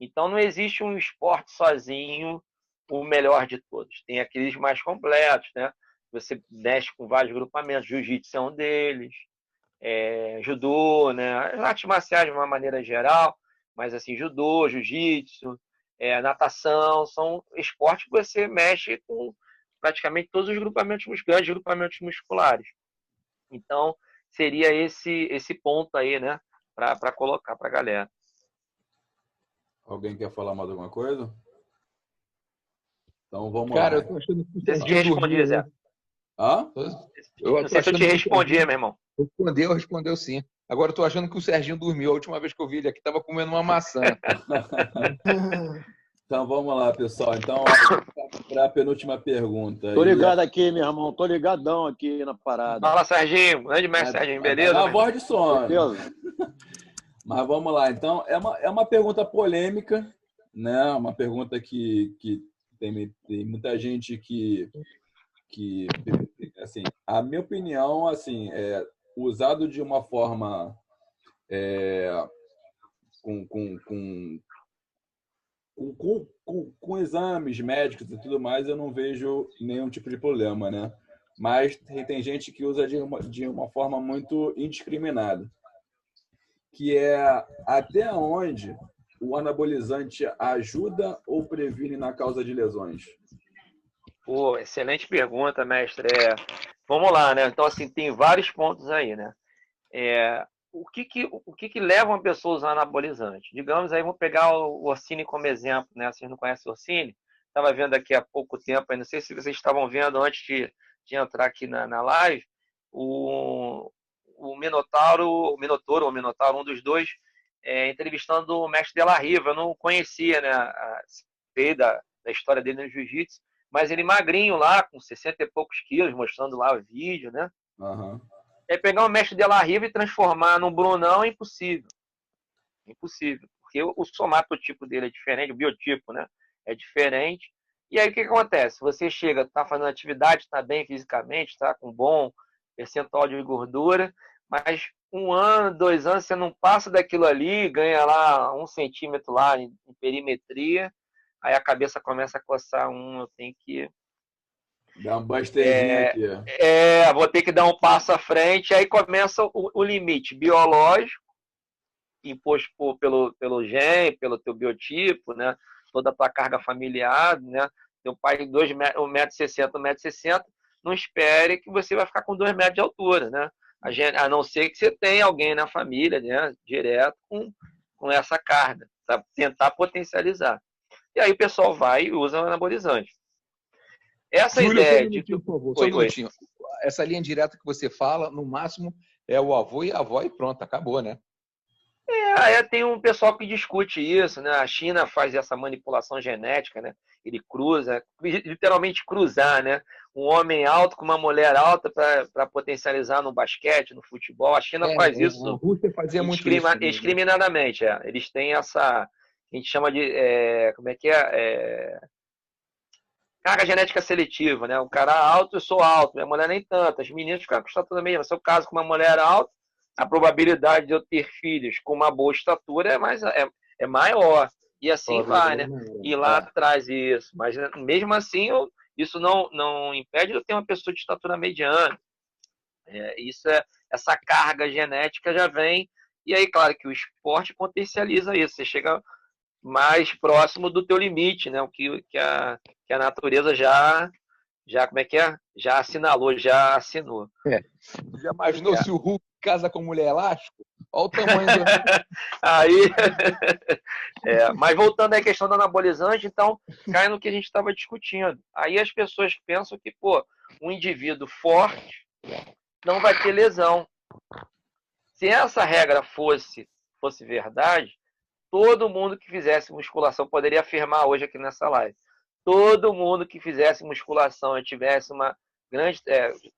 Então, não existe um esporte sozinho o melhor de todos. Tem aqueles mais completos, né? Você mexe com vários grupamentos. Jiu-jitsu é um deles. Judô, né? Artes marciais de uma maneira geral, mas assim, judô, jiu-jitsu, natação, são esportes que você mexe com praticamente todos os grandes grupamentos musculares. Então, seria esse ponto aí, né? Para colocar para a galera. Alguém quer falar mais alguma coisa? Então vamos Cara, lá. eu tô achando que Você te respondi, Zé. Hã? Não sei se eu te respondi, meu irmão. Respondeu sim. Agora eu tô achando que o Serginho dormiu. A última vez que eu vi ele aqui, estava comendo uma maçã. Então vamos lá, pessoal. Então, para a penúltima pergunta. Tô ligado aqui, meu irmão. Tô ligadão aqui na parada. Fala, Serginho. Grande mestre, Serginho. Beleza? Na voz de sono. Beleza. Mas vamos lá. Então, é uma pergunta polêmica, né? Uma pergunta que tem muita gente que assim, a minha opinião, assim, usado de uma forma com exames médicos e tudo mais, eu não vejo nenhum tipo de problema, né? Mas tem gente que usa de uma forma muito indiscriminada, que é até onde o anabolizante ajuda ou previne na causa de lesões? Pô, excelente pergunta, mestre. Vamos lá, né? Então, assim, tem vários pontos aí, né? O que leva uma pessoa a usar anabolizante? Digamos aí, vou pegar o Orsini como exemplo, né? Vocês não conhecem o Orsini? Estava vendo aqui há pouco tempo, não sei se vocês estavam vendo antes de entrar aqui na live, o Minotauro, ou Minotauro, um dos dois, entrevistando o mestre De La Riva. Eu não conhecia, né? Sei da história dele no jiu-jitsu, mas ele magrinho lá, com 60 e poucos quilos, mostrando lá o vídeo, né? Uhum. Pegar o mestre De La Riva e transformar num Brunão é impossível. Impossível. Porque o somatotipo dele é diferente, o biotipo, né? É diferente. E aí o que acontece? Você chega, está fazendo atividade, está bem fisicamente, está com bom percentual de gordura, mas 1 ano, 2 anos, você não passa daquilo ali, ganha lá 1 centímetro lá em perimetria, aí a cabeça começa a coçar, eu tenho que... Dá um busterzinho aqui. Vou ter que dar um passo à frente, aí começa o limite biológico, imposto pelo gene, pelo teu biotipo, né? Toda a tua carga familiar, né? Teu pai 1,60m, 1,60m, não espere que você vai ficar com 2 metros de altura, né? A não ser que você tenha alguém na família, né? Direto com essa carga, sabe? Tentar potencializar. E aí o pessoal vai e usa o anabolizante. Essa Júlio, ideia de que... Só um minutinho. Essa linha direta que você fala, no máximo, é o avô e a avó e pronto, acabou, né? Tem um pessoal que discute isso, né? A China faz essa manipulação genética, né? Ele cruza, literalmente cruzar, né? Um homem alto com uma mulher alta para potencializar no basquete, no futebol. A China faz isso. A Rússia fazia muito isso. Discriminadamente. Eles têm essa... A gente chama de... como é que é? Carga genética seletiva, né? O cara alto, eu sou alto. Minha mulher nem tanto. As meninas ficam com estatura mesmo. Se eu caso com uma mulher alta, a probabilidade de eu ter filhos com uma boa estatura é maior. E assim vai, né? E lá atrás isso. Mas mesmo assim, isso não impede de eu ter uma pessoa de estatura mediana. Essa carga genética já vem. E aí, claro que o esporte potencializa isso. Você chega mais próximo do teu limite, né? O que a natureza já como é que é? Já assinalou, já assinou. Já imaginou se o Hulk casa com mulher elástico? Olha o tamanho do... Aí, mas voltando à questão do anabolizante, então, cai no que a gente estava discutindo. Aí as pessoas pensam que, um indivíduo forte, não vai ter lesão. Se essa regra fosse verdade, todo mundo que fizesse musculação, poderia afirmar hoje aqui nessa live, todo mundo que fizesse musculação e tivesse uma grande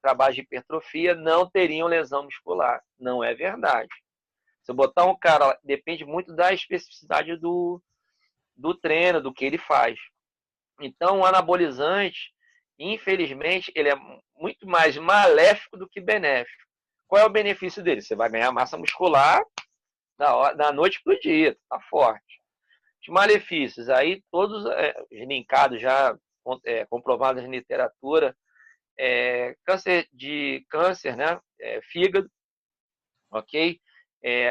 trabalho de hipertrofia, não teriam lesão muscular. Não é verdade. Se eu botar um cara, depende muito da especificidade do treino, do que ele faz. Então, o anabolizante, infelizmente, ele é muito mais maléfico do que benéfico. Qual é o benefício dele? Você vai ganhar massa muscular da noite para o dia, tá forte. Os malefícios, aí todos linkados já, comprovados na literatura, câncer, né? Fígado, ok?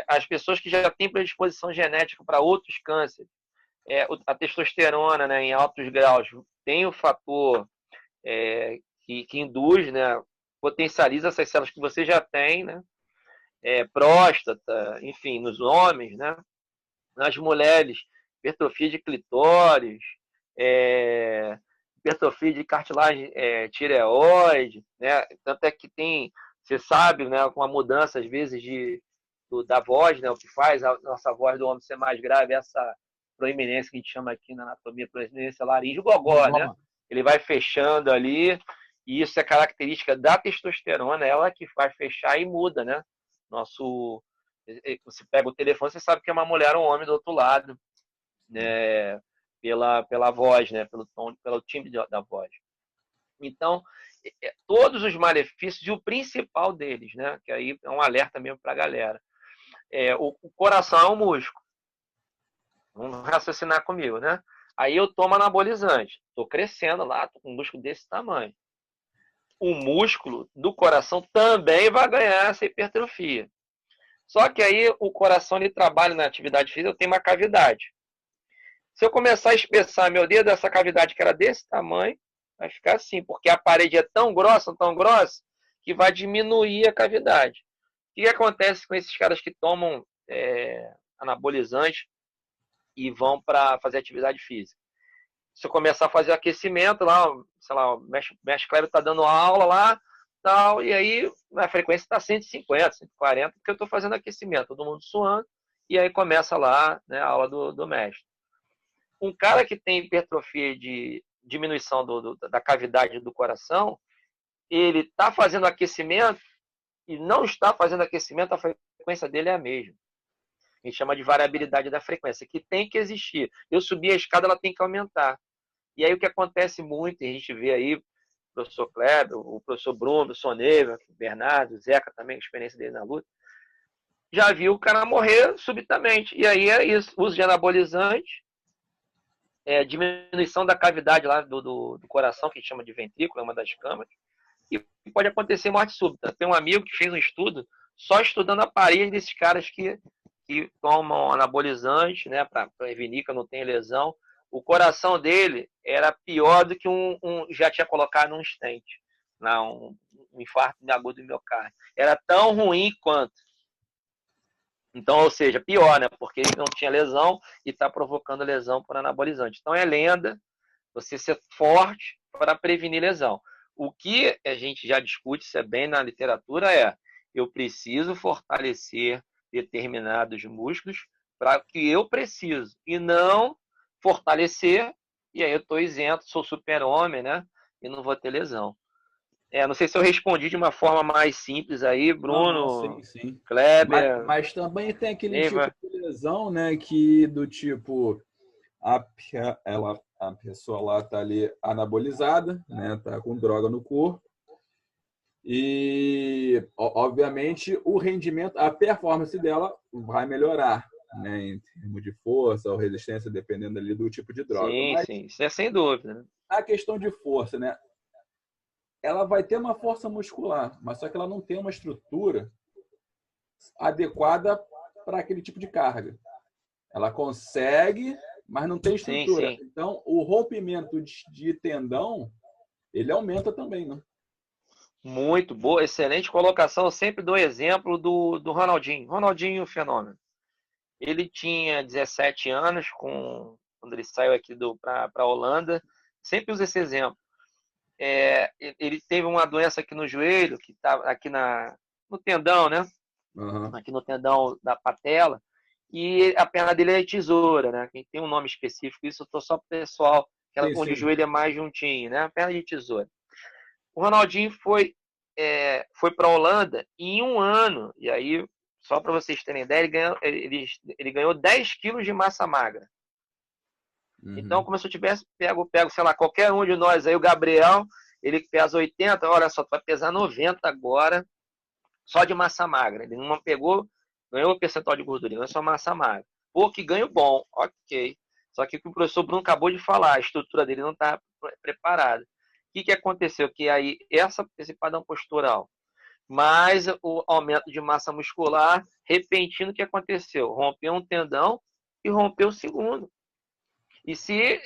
As pessoas que já têm predisposição genética para outros cânceres, a testosterona, né, em altos graus tem o fator que induz, né, potencializa essas células que você já tem, né, próstata, enfim, nos homens, né, nas mulheres, hipertrofia de clitóris, hipertrofia de cartilagem tireoide, né, tanto é que tem, você sabe, né, com a mudança às vezes da voz, né, o que faz a nossa voz do homem ser mais grave, essa proeminência que a gente chama aqui na anatomia, proeminência laríngeo gogó, né? Ele vai fechando ali, e isso é característica da testosterona, ela que faz fechar e muda, né? Você pega o telefone, você sabe que é uma mulher ou um homem do outro lado, né? Pela voz, né? Pelo tom, pelo timbre da voz. Então, todos os malefícios, e o principal deles, né? Que aí é um alerta mesmo para a galera. O coração é um músculo. Vamos raciocinar comigo, né? Aí eu tomo anabolizante. Estou crescendo lá, estou com um músculo desse tamanho. O músculo do coração também vai ganhar essa hipertrofia. Só que aí o coração ele trabalha na atividade física, eu tenho uma cavidade. Se eu começar a espessar meu dedo, essa cavidade que era desse tamanho, vai ficar assim, porque a parede é tão grossa, que vai diminuir a cavidade. O que acontece com esses caras que tomam anabolizante e vão para fazer atividade física? Se eu começar a fazer aquecimento lá, sei lá, o mestre Kleber está dando aula lá, tal, e aí a frequência está 150, 140, porque eu estou fazendo aquecimento, todo mundo suando, e aí começa lá, né, a aula do mestre. Um cara que tem hipertrofia de diminuição da cavidade do coração, ele está fazendo aquecimento e não está fazendo aquecimento, a frequência dele é a mesma. A gente chama de variabilidade da frequência, que tem que existir. Eu subir a escada, ela tem que aumentar. E aí o que acontece muito, e a gente vê aí, o professor Kleber, o professor Bruno, o professor Neiva, o Bernardo, o Zeca também, a experiência dele na luta, já viu o cara morrer subitamente. E aí é isso, uso de anabolizante, diminuição da cavidade lá do coração, que a gente chama de ventrículo, é uma das câmaras, e pode acontecer morte súbita. Tem um amigo que fez um estudo, só estudando a parede desses caras que tomam anabolizante, né, para prevenir que não tenha lesão. O coração dele era pior do que já tinha colocado num stent, um infarto agudo do miocárdio. Era tão ruim quanto. Então, ou seja, pior, né? Porque ele não tinha lesão e está provocando lesão por anabolizante. Então, é lenda você ser forte para prevenir lesão. O que a gente já discute, isso é bem na literatura, eu preciso fortalecer determinados músculos para o que eu preciso e não fortalecer, e aí eu estou isento, sou super-homem, né? E não vou ter lesão. Não sei se eu respondi de uma forma mais simples aí, Bruno, sim. Kleber. Mas também tem aquele tipo de lesão, né? Que do tipo a pessoa lá tá ali anabolizada, né? Tá com droga no corpo. E, obviamente, o rendimento, a performance dela vai melhorar, né, em termos de força ou resistência, dependendo ali do tipo de droga. Sim, isso é sem dúvida. Né? A questão de força, né? Ela vai ter uma força muscular, mas só que ela não tem uma estrutura adequada para aquele tipo de carga. Ela consegue, mas não tem estrutura. Sim. Então, o rompimento de tendão, ele aumenta também, né? Muito boa, excelente colocação. Eu sempre dou exemplo do Ronaldinho. Ronaldinho, fenômeno. Ele tinha 17 anos quando ele saiu aqui para a Holanda. Sempre uso esse exemplo. ele teve uma doença aqui no joelho, que tá aqui no tendão, né? Aham. Aqui no tendão da patela, e a perna dele é tesoura, né? Tem um nome específico, isso eu tô só pro pessoal, Sim, onde o sim. joelho é mais juntinho, né? Perna de tesoura. O Ronaldinho foi para a Holanda em um ano, e aí, só para vocês terem ideia, ele ganhou 10 quilos de massa magra. Então, Uhum. como se eu tivesse pego, sei lá, qualquer um de nós aí, o Gabriel, ele que pesa 80, olha só, tu vai pesar 90 agora, só de massa magra. Ele não pegou, ganhou o percentual de gordura, ele ganhou só massa magra. Pô, que ganho bom, ok. Só que o que o professor Bruno acabou de falar, a estrutura dele não está preparada. O que aconteceu? Que aí, esse padrão postural, mais o aumento de massa muscular repentino, que aconteceu? Rompeu um tendão e rompeu o segundo. E se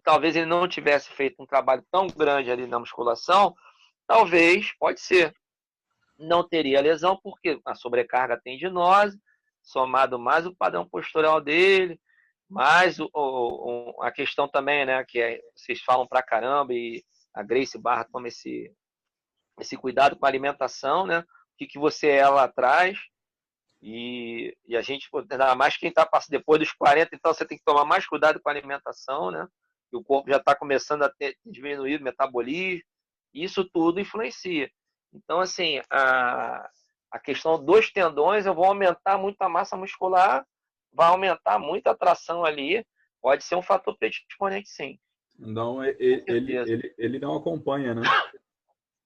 talvez ele não tivesse feito um trabalho tão grande ali na musculação, talvez, pode ser, não teria lesão, porque a sobrecarga tendinosa, somado mais o padrão postural dele, mais a questão também, né, que vocês falam pra caramba, e a Gracie Barra toma esse cuidado com a alimentação, né, o que você é lá atrás, e a gente, ainda mais quem está passando depois dos 40, então você tem que tomar mais cuidado com a alimentação, né, e o corpo já está começando a diminuir o metabolismo, isso tudo influencia. Então, assim, a questão dos tendões, eu vou aumentar muito a massa muscular, vai aumentar muito a tração ali, pode ser um fator predisponente, sim. Então, Com certeza. ele não acompanha, né?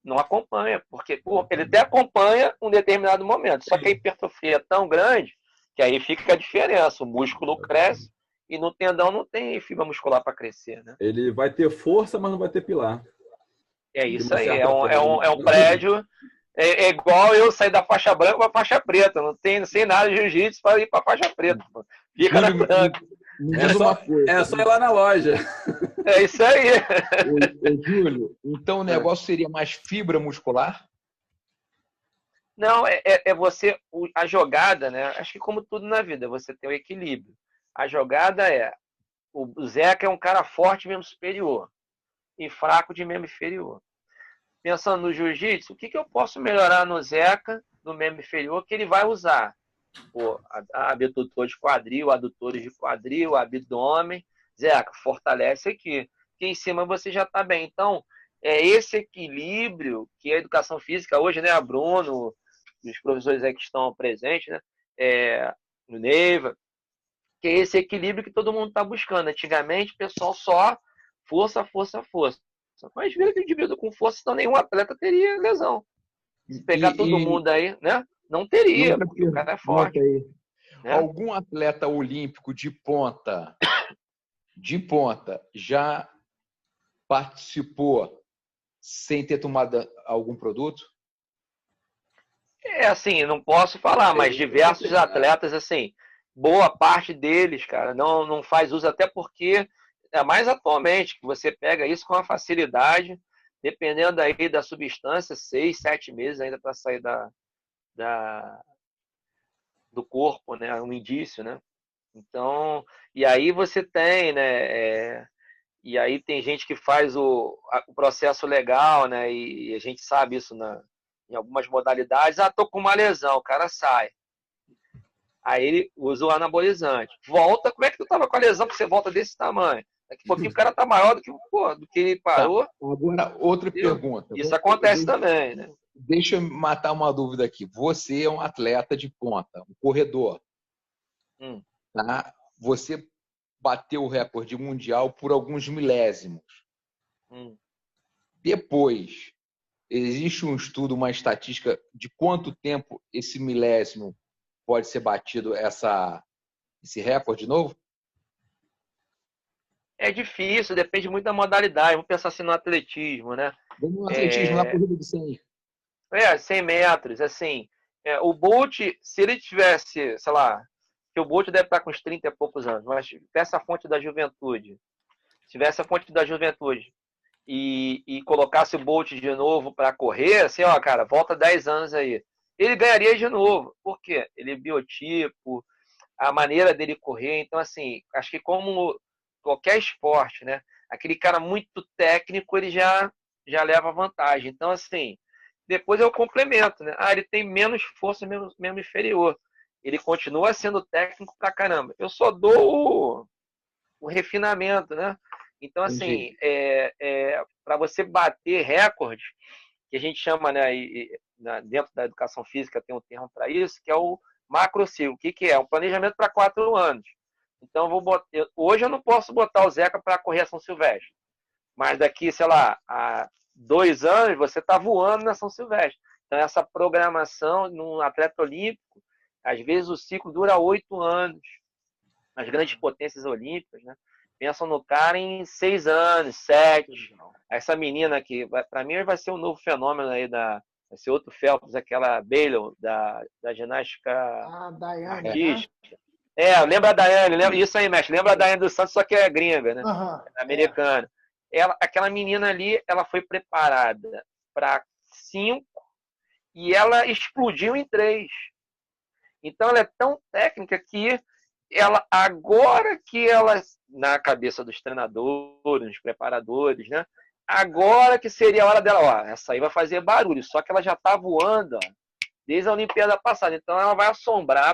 Não acompanha, porque ele até acompanha um determinado momento, só que a hipertrofia é tão grande que aí fica a diferença, o músculo cresce e no tendão não tem fibra muscular para crescer, né? Ele vai ter força, mas não vai ter pilar. É De isso uma aí, certa forma. é um prédio, é igual eu sair da faixa branca para faixa preta, não sei nada de jiu-jitsu para ir para faixa preta, pô. Fica na branca. Me diz uma coisa. É só ir lá na loja. É isso aí. Ô, Júlio, então o negócio seria mais fibra muscular? Não, você, a jogada, né? Acho que como tudo na vida, você tem o equilíbrio. A jogada o Zeca é um cara forte de membro superior e fraco de membro inferior. Pensando no jiu-jitsu, o que eu posso melhorar no Zeca, no membro inferior, que ele vai usar? Abdutor de quadril, adutores de quadril, abdômen. Zeca, fortalece aqui. Que em cima você já está bem. Então, é esse equilíbrio que a educação física hoje, né, a Bruno, os professores aí que estão presentes, né, o Neiva, que é esse equilíbrio que todo mundo está buscando. Antigamente, o pessoal só força, força, força. Mas vira que o indivíduo com força, então nenhum atleta teria lesão. Se pegar todo mundo aí, né? Não teria, porque o cara é forte. Né? Algum atleta olímpico de ponta já participou sem ter tomado algum produto? Assim, não posso falar, mas diversos atletas, assim, boa parte deles, cara, não faz uso, até porque é mais atualmente, que você pega isso com uma facilidade, dependendo aí da substância, 6, 7 meses ainda para sair do corpo, né, um indício, né? Então, e aí você tem, né, e aí tem gente que faz o processo legal, né, e a gente sabe isso em algumas modalidades. Tô com uma lesão, o cara sai. Aí ele usa o anabolizante. Volta, como é que tu tava com a lesão que você volta desse tamanho? Daqui a pouquinho o cara tá maior do que ele parou. Tá. Agora, outra pergunta. Isso acontece também, né? Deixa eu matar uma dúvida aqui. Você é um atleta de ponta, um corredor. Tá? Você bateu o recorde mundial por alguns milésimos. Depois, existe um estudo, uma estatística de quanto tempo esse milésimo pode ser batido, esse recorde novo? É difícil, depende muito da modalidade. Vamos pensar assim no atletismo, né? Vamos no atletismo, na corrida de 100. 100 metros, assim. O Bolt, se ele tivesse, sei lá, que o Bolt deve estar com uns 30 e poucos anos, mas tivesse a fonte da juventude, e colocasse o Bolt de novo para correr, assim, ó, cara, volta 10 anos aí. Ele ganharia de novo. Por quê? Ele é biotipo, a maneira dele correr. Então, assim, acho que como qualquer esporte, né? aquele cara muito técnico, ele já leva vantagem. Então, assim, depois eu complemento, né? Ele tem menos força, mesmo inferior. Ele continua sendo técnico pra caramba. Eu só dou o refinamento, né? Então, assim, para você bater recorde, que a gente chama, né, dentro da educação física tem um termo para isso, que é o macrociclo. O que é? Um planejamento para 4 anos. Então, hoje eu não posso botar o Zeca para correr a São Silvestre, mas daqui, sei lá, a 2 anos, você está voando na São Silvestre. Então, essa programação num atleta olímpico, às vezes o ciclo dura 8 anos. Nas grandes potências olímpicas, né? Pensam no cara em 6 anos, 7. Essa menina aqui, para mim, vai ser um novo fenômeno aí vai ser outro Phelps, aquela Baylor da ginástica Daiane, artística. Lembra a Daiane, isso aí, mestre. Lembra a Daiane dos Santos, só que é gringa, né? Americana. Aquela menina ali, ela foi preparada para 5 e ela explodiu em 3. Então, ela é tão técnica que agora que ela, na cabeça dos treinadores, dos preparadores, né? Agora que seria a hora dela, essa aí vai fazer barulho, só que ela já tá voando, desde a Olimpíada passada. Então ela vai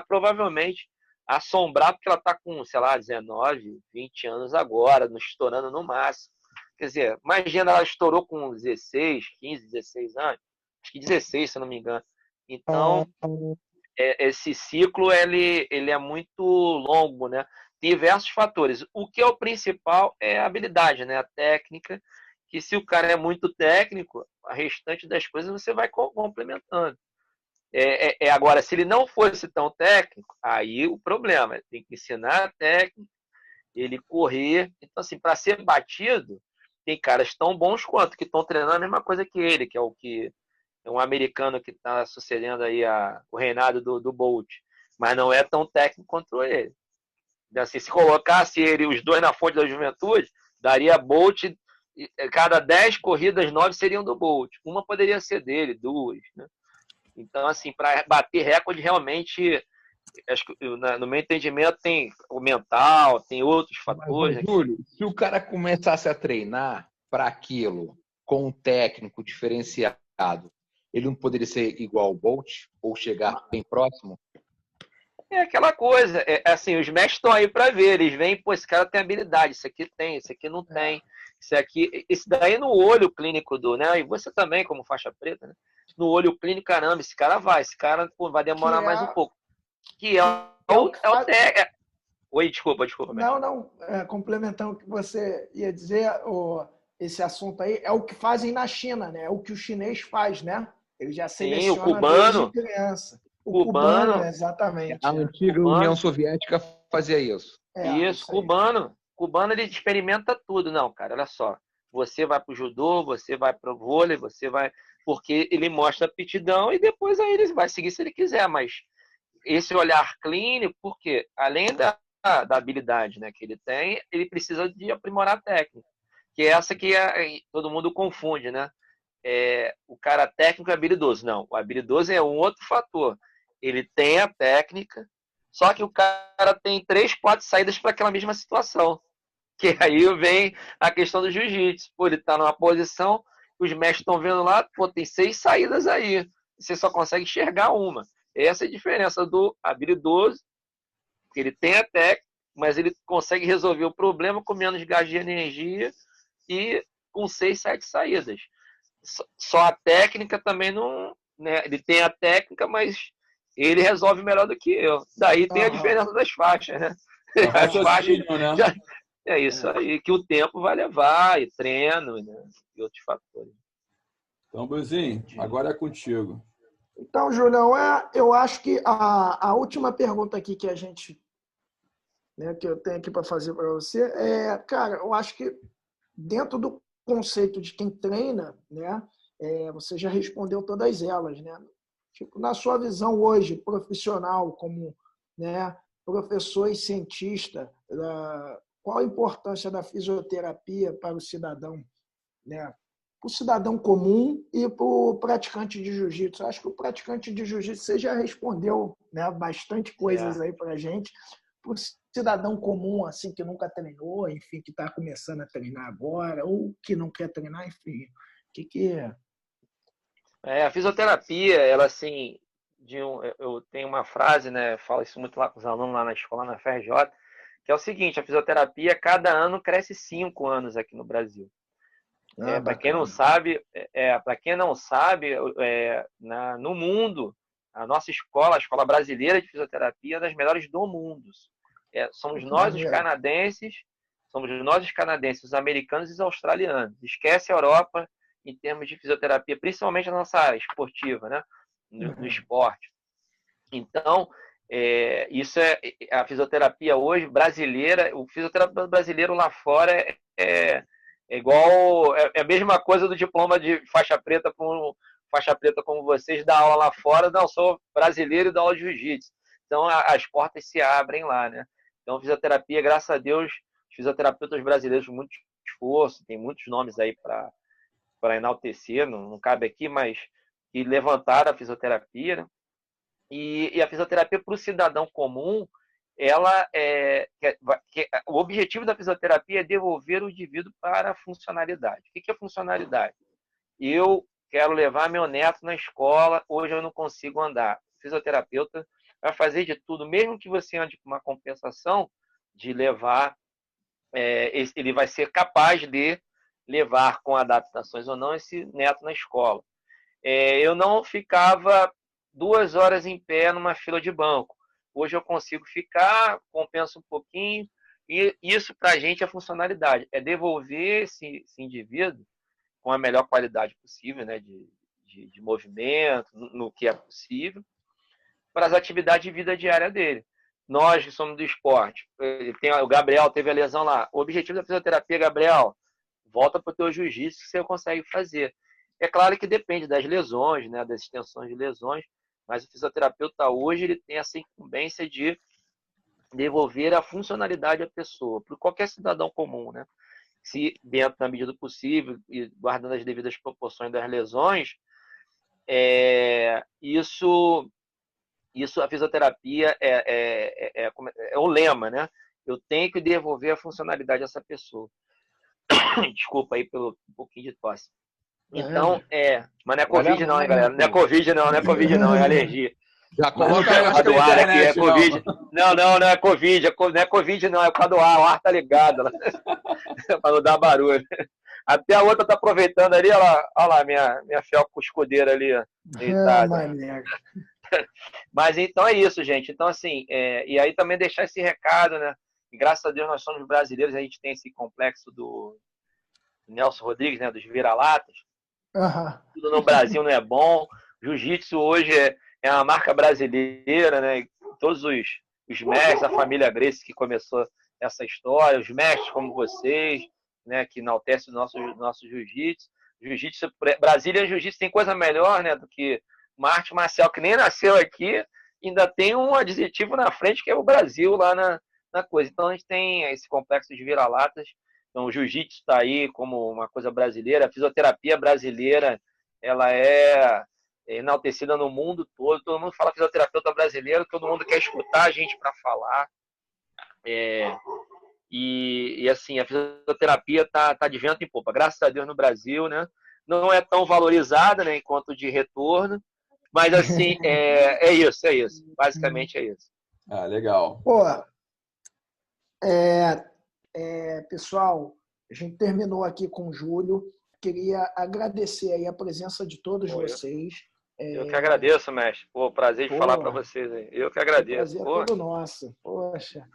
provavelmente porque ela tá com, sei lá, 19, 20 anos agora, estourando no máximo. Quer dizer, imagina, ela estourou com 16, 15, 16 anos, acho que 16, se eu não me engano. Então, esse ciclo ele é muito longo, né? Tem diversos fatores. O que é o principal é a habilidade, né? A técnica, que se o cara é muito técnico, a restante das coisas você vai complementando. Agora, se ele não fosse tão técnico, aí o problema, tem que ensinar a técnica, ele correr. Então, assim, para ser batido, tem caras tão bons quanto que estão treinando a mesma coisa que ele, que é um americano que está sucedendo aí o reinado do Bolt, mas não é tão técnico quanto ele. Assim, se colocasse os dois na fonte da juventude, daria Bolt, cada 10 corridas, 9 seriam do Bolt. Uma poderia ser dele, 2. Né? Então, assim, para bater recorde, realmente, acho que, no meu entendimento, tem o mental, tem outros fatores. Mas, Júlio, se o cara começasse a treinar para aquilo com um técnico diferenciado, ele não poderia ser igual ao Bolt ou chegar bem próximo? É aquela coisa, assim, os mestres estão aí para ver, eles veem, pô, esse cara tem habilidade, isso aqui tem, isso aqui não tem, isso daí no olho clínico né, e você também como faixa preta, né, no olho clínico, caramba, esse cara pô, vai demorar mais um pouco, que é o técnico. Oi, desculpa. Não, complementando o que você ia dizer, esse assunto aí, é o que fazem na China, né, é o que o chinês faz, né, ele já seleciona. Sim, o cubano. Desde criança. O cubano, exatamente. A antiga União Soviética fazia isso. Isso, cubano. Cubano, ele experimenta tudo. Não, cara, olha só. Você vai pro judô, você vai pro vôlei, você vai... Porque ele mostra aptidão e depois aí ele vai seguir se ele quiser. Mas esse olhar clínico, porque além da habilidade, né, que ele tem, ele precisa de aprimorar a técnica. Que é essa que todo mundo confunde, né? O cara técnico é habilidoso. Não, o habilidoso é um outro fator. Ele tem a técnica, só que o cara tem 3, 4 saídas para aquela mesma situação. Que aí vem a questão do jiu-jitsu. Pô, ele está numa posição, os mestres estão vendo lá, pô, tem 6 saídas aí. Você só consegue enxergar uma. Essa é a diferença do habilidoso, que ele tem a técnica, mas ele consegue resolver o problema com menos gasto de energia e com 6, 7 saídas. Só a técnica também não... Né? Ele tem a técnica, mas ele resolve melhor do que eu. Daí tem a diferença das faixas, né? As faixas, né? É isso aí, que o tempo vai levar, e treino, né? E outros fatores. Então, Buzinho, agora é contigo. Então, Julião, eu acho que a última pergunta aqui que a gente, né, que eu tenho aqui para fazer para você cara, eu acho que dentro do conceito de quem treina, né, você já respondeu todas elas, né? Tipo, na sua visão hoje, profissional, como, né, professor e cientista, qual a importância da fisioterapia para o cidadão, né? Para o cidadão comum e para o praticante de jiu-jitsu? Acho que o praticante de jiu-jitsu, você já respondeu, né, bastante coisas aí para a gente. Para o cidadão comum, assim, que nunca treinou, enfim, que está começando a treinar agora, ou que não quer treinar, enfim, que A fisioterapia, ela assim, eu tenho uma frase, né? Falo isso muito lá com os alunos lá na escola, na FRJ, que é o seguinte: a fisioterapia cada ano cresce 5 anos aqui no Brasil. Para quem não sabe, no mundo, a nossa escola, a Escola Brasileira de Fisioterapia, é das melhores do mundo. Somos nós os canadenses, os americanos e os australianos. Esquece a Europa em termos de fisioterapia, principalmente a nossa esportiva, né? No esporte. Então, isso é a fisioterapia hoje brasileira. O fisioterapeuta brasileiro lá fora é igual, é a mesma coisa do diploma de faixa preta como vocês, dar aula lá fora. Não, sou brasileiro e dou aula de jiu-jitsu. Então, as portas se abrem lá, né? Então, fisioterapia, graças a Deus, os fisioterapeutas brasileiros, muito esforço, tem muitos nomes aí para enaltecer, não cabe aqui, mas que levantaram a fisioterapia, né? E a fisioterapia para o cidadão comum, o objetivo da fisioterapia é devolver o indivíduo para a funcionalidade. O que é funcionalidade? Eu quero levar meu neto na escola, hoje eu não consigo andar. O fisioterapeuta vai fazer de tudo, mesmo que você ande com uma compensação, de levar, ele vai ser capaz de levar com adaptações ou não esse neto na escola. Eu não ficava 2 horas em pé numa fila de banco. Hoje eu consigo ficar, compensa um pouquinho, e isso para a gente é funcionalidade. É devolver esse indivíduo com a melhor qualidade possível, né, de movimento, no que é possível, para as atividades de vida diária dele. Nós que somos do esporte, o Gabriel teve a lesão lá. O objetivo da fisioterapia, Gabriel, volta para o teu jiu-jitsu que você consegue fazer. É claro que depende das lesões, né, das extensões de lesões, mas o fisioterapeuta hoje ele tem essa incumbência de devolver a funcionalidade à pessoa, para qualquer cidadão comum, né? Se dentro da medida do possível e guardando as devidas proporções das lesões, isso a fisioterapia é o lema, né? Eu tenho que devolver a funcionalidade a essa pessoa. Desculpa aí pelo um pouquinho de tosse. Então, mas não é Covid não, hein, galera? Não é Covid não, é alergia. Já coloca aí, a do ar aqui, é Covid. Não é Covid, não é Covid não, é por causa do ar, o ar tá ligado. Para não dar barulho. Até a outra tá aproveitando ali, olha lá, minha fiel escudeira ali, deitada. Mas então é isso, gente. Então, assim, e aí também deixar esse recado, né? E, graças a Deus nós somos brasileiros, a gente tem esse complexo do Nelson Rodrigues, né? Dos vira-latas. Tudo no Brasil não é bom. Jiu-jitsu hoje é uma marca brasileira, né? Todos os mestres, a família Gracie que começou essa história, os mestres como vocês, né? Que enaltecem o nosso jiu-jitsu. Brasília Jiu-jitsu tem coisa melhor, né? Do que uma arte marcial que nem nasceu aqui, ainda tem um adjetivo na frente que é o Brasil lá na coisa. Então a gente tem esse complexo de vira-latas. Então o jiu-jitsu está aí como uma coisa brasileira, a fisioterapia brasileira, ela é enaltecida no mundo todo mundo fala fisioterapeuta brasileiro, todo mundo quer escutar a gente para falar. E assim, a fisioterapia tá de vento em popa, graças a Deus no Brasil, né? Não é tão valorizada, né, enquanto de retorno, mas assim, é isso, basicamente é isso. Ah, legal. Pô, pessoal, a gente terminou aqui com o Júlio. Queria agradecer aí a presença de todos vocês. Eu que agradeço, mestre. Pô, prazer de falar para vocês aí. Eu que agradeço. O prazer é todo nosso. Poxa.